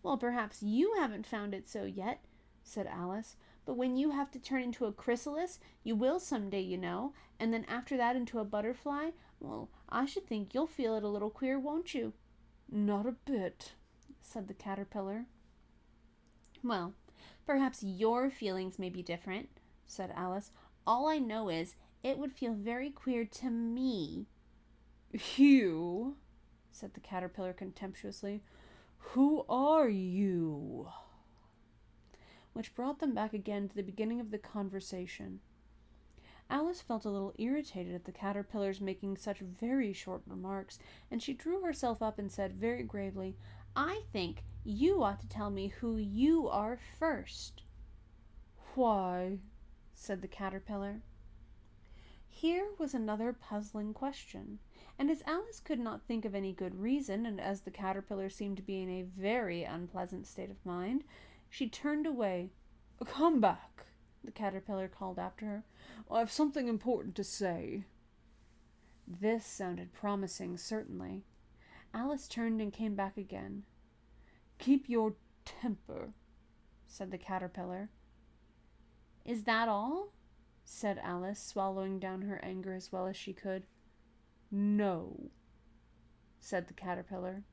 [SPEAKER 1] "Well, perhaps you haven't found it so yet," said Alice, "but when you have to turn into a chrysalis, you will some day, you know, and then after that into a butterfly, well, I should think you'll feel it a little queer, won't you?"
[SPEAKER 2] "Not a bit,"
[SPEAKER 1] said the caterpillar. "Well, perhaps your feelings may be different," said Alice. "All I know is, it would feel very queer to me."
[SPEAKER 2] "You?" said the caterpillar contemptuously. "Who are you?" Which brought them back again to the beginning of the conversation. Alice felt a little irritated at the caterpillar's making such very short remarks, and she drew herself up and said very gravely, "I think you ought to tell me who you are first." "Why?"
[SPEAKER 1] said the caterpillar. Here was another puzzling question, and as Alice could not think of any good reason, and as the caterpillar seemed to be in a very unpleasant state of mind, she turned away.
[SPEAKER 2] "Come back," the caterpillar called after her. "I've something important to say."
[SPEAKER 1] This sounded promising, certainly. Alice turned and came back again.
[SPEAKER 2] "Keep your temper,"
[SPEAKER 1] said the caterpillar. "Is that all?" said Alice, swallowing down her anger as well as she could.
[SPEAKER 2] "No,"
[SPEAKER 1] said the caterpillar.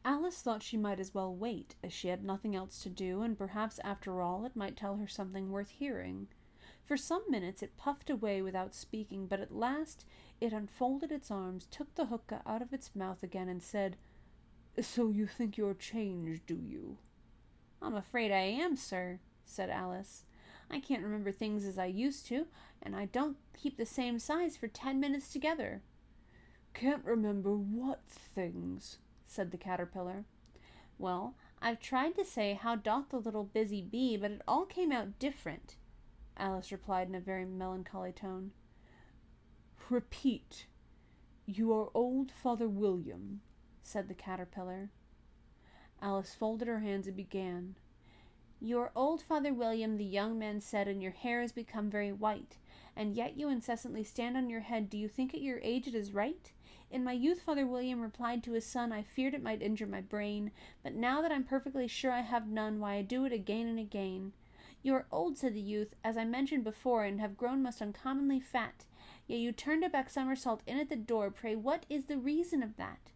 [SPEAKER 2] Alice thought she might as well wait, as she had nothing else to do, and perhaps after all it might tell her something worth hearing. For some minutes it puffed away without speaking, but at last it unfolded its arms, took the hookah out of its mouth again, and said, "So you think you're changed, do you?"
[SPEAKER 1] "I'm afraid I am, sir," said Alice. "I can't remember things as I used to, and I don't keep the same size for 10 minutes together."
[SPEAKER 2] "Can't remember what things?" said the caterpillar.
[SPEAKER 1] "Well, I've tried to say, 'How doth the little busy bee,' but it all came out different," Alice replied in a very melancholy tone.
[SPEAKER 2] "Repeat. You are old Father William,"
[SPEAKER 1] said the caterpillar.
[SPEAKER 2] Alice folded her hands and began.
[SPEAKER 1] "You are old Father William, the young man said, and your hair has become very white, and yet you incessantly stand on your head. Do you think at your age it is right? In my youth, Father William replied to his son, I feared it might injure my brain, but now that I'm perfectly sure I have none, why I do it again and again.
[SPEAKER 3] You are old, said the youth, as I mentioned before, and have grown most uncommonly fat. Yet you turned a back somersault in at the door. Pray, what is the reason of that?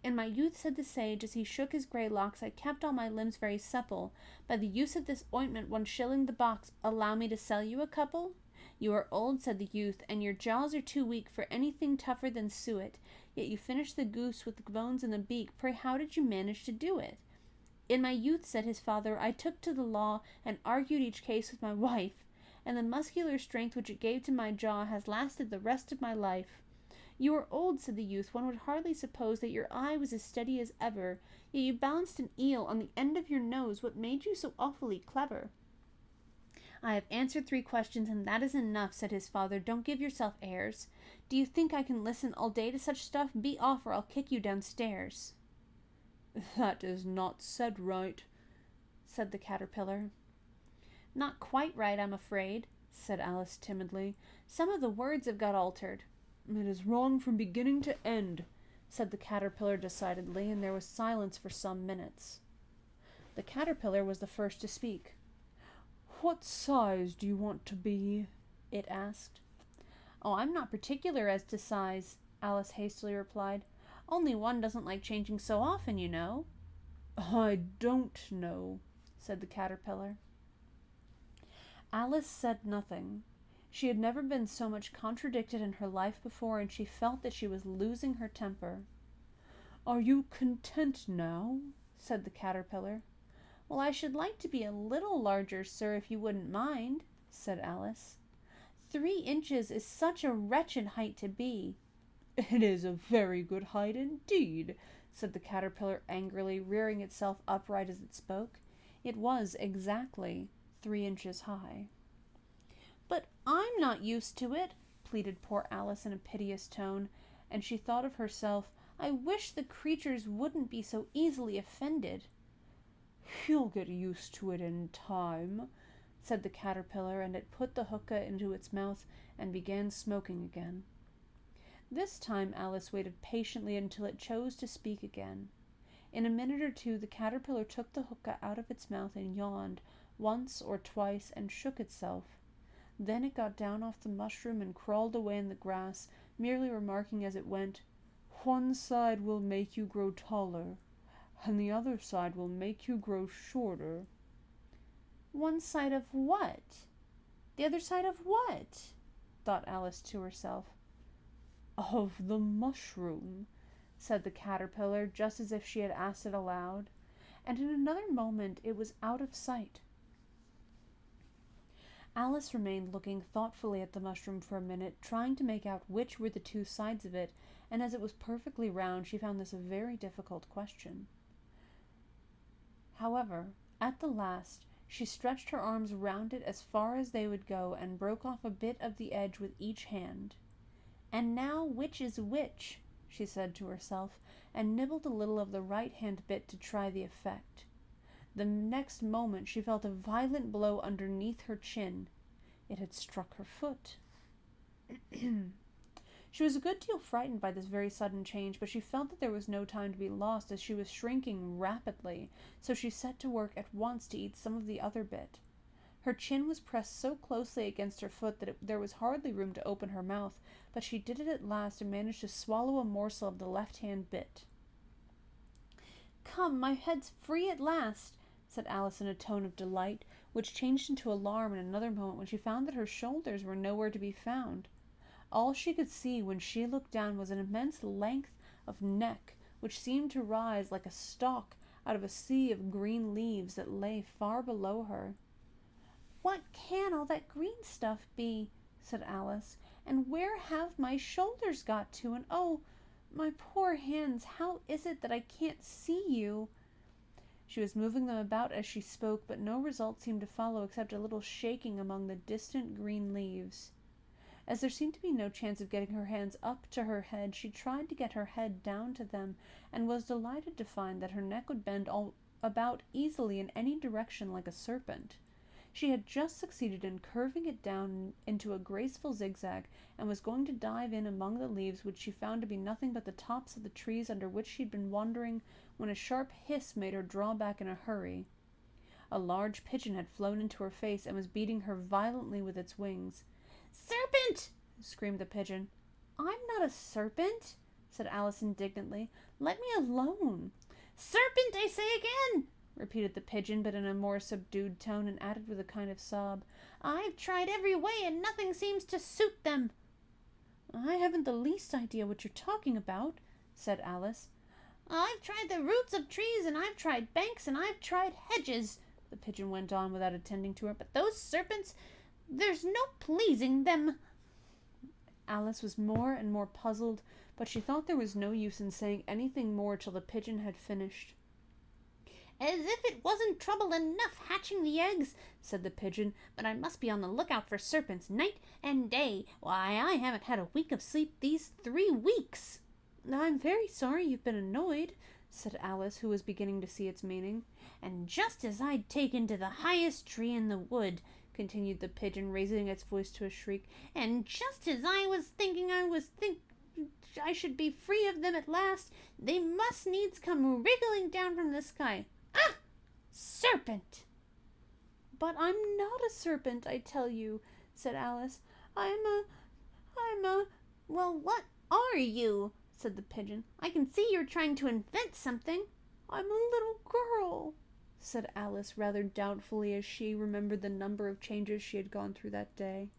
[SPEAKER 3] In my youth, said the sage, as he shook his grey locks, I kept all my limbs very supple. By the use of this ointment, 1 shilling the box. Allow me to sell you a couple? You are old, said the youth, and your jaws are too weak for anything tougher than suet. Yet you finished the goose with the bones and the beak. Pray, how did you manage to do it? In my youth, said his father, I took to the law and argued each case with my wife, and the muscular strength which it gave to my jaw has lasted the rest of my life. You are old, said the youth. One would hardly suppose that your eye was as steady as ever, yet you balanced an eel on the end of your nose. What made you so awfully clever? I have answered 3 questions, and that is enough, said his father. Don't give yourself airs. Do you think I can listen all day to such stuff? Be off, or I'll kick you downstairs.
[SPEAKER 2] That is not said right, said the caterpillar.
[SPEAKER 3] Not quite right, I'm afraid, said Alice timidly. Some of the words have got altered.
[SPEAKER 2] It is wrong from beginning to end, said the caterpillar decidedly, and there was silence for some minutes. The caterpillar was the first to speak. What size do you want to be? It asked.
[SPEAKER 3] Oh, I'm not particular as to size, Alice hastily replied. Only one doesn't like changing so often, you know.
[SPEAKER 2] I don't know, said the caterpillar. Alice said nothing. She had never been so much contradicted in her life before, and she felt that she was losing her temper. Are you content now? Said the caterpillar.
[SPEAKER 3] Well, I should like to be a little larger, sir, if you wouldn't mind, said Alice. 3 inches is such a wretched height to be.
[SPEAKER 2] It is a very good height indeed, said the caterpillar angrily, rearing itself upright as it spoke. It was exactly 3 inches high.
[SPEAKER 3] But I'm not used to it,
[SPEAKER 2] pleaded poor Alice in a piteous tone, and she thought of herself,
[SPEAKER 3] I wish the creatures wouldn't be so easily offended.
[SPEAKER 2] You'll get used to it in time, said the caterpillar, and it put the hookah into its mouth and began smoking again. This time Alice waited patiently until it chose to speak again. In a minute or two the caterpillar took the hookah out of its mouth and yawned once or twice and shook itself. Then it got down off the mushroom and crawled away in the grass, merely remarking as it went, One side will make you grow taller, and the other side will make you grow shorter.
[SPEAKER 3] One side of what? The other side of what? Thought Alice to herself.
[SPEAKER 2] Of the mushroom, said the caterpillar, just as if she had asked it aloud, and in another moment it was out of sight. Alice remained looking thoughtfully at the mushroom for a minute, trying to make out which were the 2 sides of it, and as it was perfectly round, she found this a very difficult question. However, at the last, she stretched her arms round it as far as they would go and broke off a bit of the edge with each hand. And now which is which? She said to herself, and nibbled a little of the right-hand bit to try the effect. The next moment she felt a violent blow underneath her chin. It had struck her foot. She was a good deal frightened by this very sudden change, but she felt that there was no time to be lost, as she was shrinking rapidly, so she set to work at once to eat some of the other bit. Her chin was pressed so closely against her foot that there was hardly room to open her mouth, but she did it at last and managed to swallow a morsel of the left-hand bit.
[SPEAKER 3] Come, my head's free at last, said Alice in a tone of delight, which changed into alarm in another moment when she found that her shoulders were nowhere to be found.
[SPEAKER 2] All she could see when she looked down was an immense length of neck, which seemed to rise like a stalk out of a sea of green leaves that lay far below her.
[SPEAKER 3] What can all that green stuff be? Said Alice. And where have my shoulders got to? And oh, my poor hands, how is it that I can't see you?
[SPEAKER 2] She was moving them about as she spoke, but no result seemed to follow except a little shaking among the distant green leaves. As there seemed to be no chance of getting her hands up to her head, she tried to get her head down to them, and was delighted to find that her neck would bend all about easily in any direction like a serpent. She had just succeeded in curving it down into a graceful zigzag, and was going to dive in among the leaves, which she found to be nothing but the tops of the trees under which she had been wandering, when a sharp hiss made her draw back in a hurry. A large pigeon had flown into her face and was beating her violently with its wings.
[SPEAKER 3] "Serpent!"
[SPEAKER 2] screamed the pigeon. "I'm not a serpent," said Alice indignantly. "Let me alone."
[SPEAKER 3] "Serpent, I say again!"
[SPEAKER 2] repeated the pigeon, but in a more subdued tone, and added with a kind of sob,
[SPEAKER 3] "I've tried every way, and nothing seems to suit them."
[SPEAKER 2] "I haven't the least idea what you're talking about," said Alice.
[SPEAKER 3] "I've tried the roots of trees, and I've tried banks, and I've tried hedges," the pigeon went on without attending to her. "But those serpents, there's no pleasing them."
[SPEAKER 2] Alice was more and more puzzled, but she thought there was no use in saying anything more till the pigeon had finished.
[SPEAKER 3] "As if it wasn't trouble enough hatching the eggs," said the pigeon, "but I must be on the lookout for serpents night and day. Why, I haven't had a wink of sleep these 3 weeks."
[SPEAKER 2] "I'm very sorry you've been annoyed," said Alice, who was beginning to see its meaning.
[SPEAKER 3] "And just as I'd taken to the highest tree in the wood," continued the pigeon, raising its voice to a shriek, "and just as I was thinking I should be free of them at last, they must needs come wriggling down from the sky. Ah! Serpent!"
[SPEAKER 2] "But I'm not a serpent, I tell you," said Alice. I'm a...
[SPEAKER 3] "Well, what are you?" said the pigeon. "I can see you're trying to invent something."
[SPEAKER 2] "I'm a little girl," said Alice rather doubtfully, as she remembered the number of changes she had gone through that day.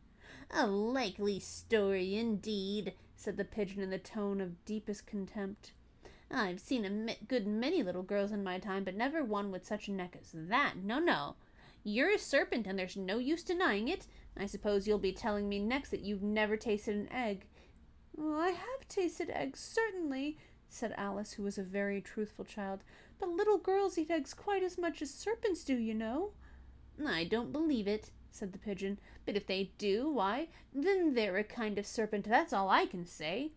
[SPEAKER 3] "A likely story, indeed," said the pigeon in the tone of deepest contempt. "I've seen a good many little girls in my time, but never one with such a neck as that. No. You're a serpent, and there's no use denying it. I suppose you'll be telling me next that you've never tasted an egg."
[SPEAKER 2] "I have tasted eggs, certainly," said Alice, who was a very truthful child. "But little girls eat eggs quite as much as serpents do, you know."
[SPEAKER 3] "I don't believe it," said the pigeon. "But if they do, why, then they're a kind of serpent, that's all I can say."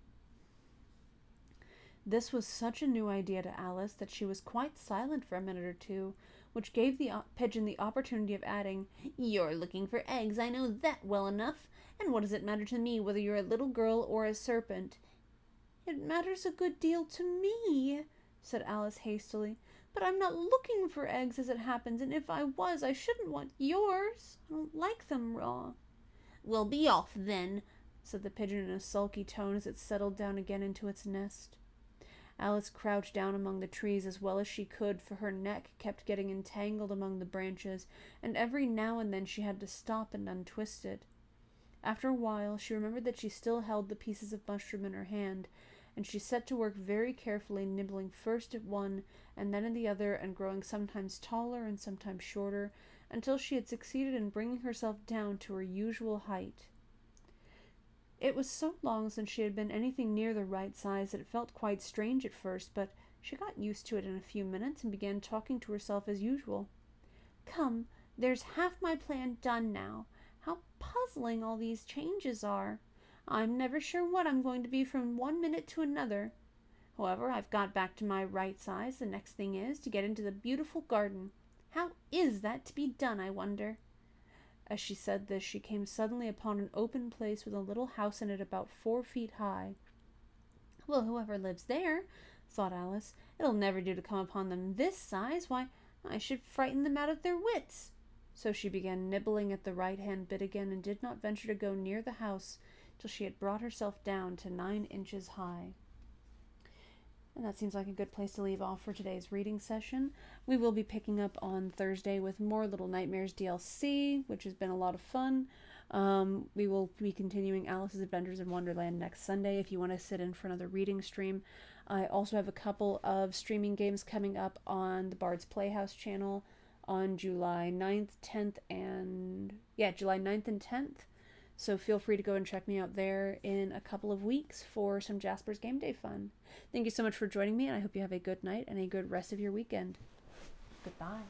[SPEAKER 2] This was such a new idea to Alice that she was quite silent for a minute or two, which gave the pigeon the opportunity of adding,
[SPEAKER 3] "You're looking for eggs, I know that well enough. And what does it matter to me whether you're a little girl or a serpent?"
[SPEAKER 2] "It matters a good deal to me," said Alice hastily. "But I'm not looking for eggs, as it happens, and if I was, I shouldn't want yours. I don't like them raw."
[SPEAKER 3] "Well, be off, then,"
[SPEAKER 2] said the pigeon in a sulky tone as it settled down again into its nest. Alice crouched down among the trees as well as she could, for her neck kept getting entangled among the branches, and every now and then she had to stop and untwist it. After a while, she remembered that she still held the pieces of mushroom in her hand, and she set to work very carefully, nibbling first at one and then at the other, and growing sometimes taller and sometimes shorter, until she had succeeded in bringing herself down to her usual height. It was so long since she had been anything near the right size that it felt quite strange at first, but she got used to it in a few minutes and began talking to herself as usual. "Come, there's half my plan done now. How puzzling all these changes are! I'm never sure what I'm going to be from one minute to another. However, I've got back to my right size. The next thing is to get into the beautiful garden. How is that to be done, I wonder?" As she said this, she came suddenly upon an open place with a little house in it about 4 feet high. "Well, whoever lives there," thought Alice, "it'll never do to come upon them this size. Why, I should frighten them out of their wits." So she began nibbling at the right-hand bit again, and did not venture to go near the house till she had brought herself down to 9 inches high. And that seems like a good place to leave off for today's reading session. We will be picking up on Thursday with more Little Nightmares DLC, which has been a lot of fun. We will be continuing Alice's Adventures in Wonderland next Sunday if you want to sit in for another reading stream. I also have a couple of streaming games coming up on the Bard's Playhouse channel on July 9th, 10th, July 9th and 10th. So feel free to go and check me out there in a couple of weeks for some Jasper's Game Day fun. Thank you so much for joining me, and I hope you have a good night and a good rest of your weekend. Goodbye.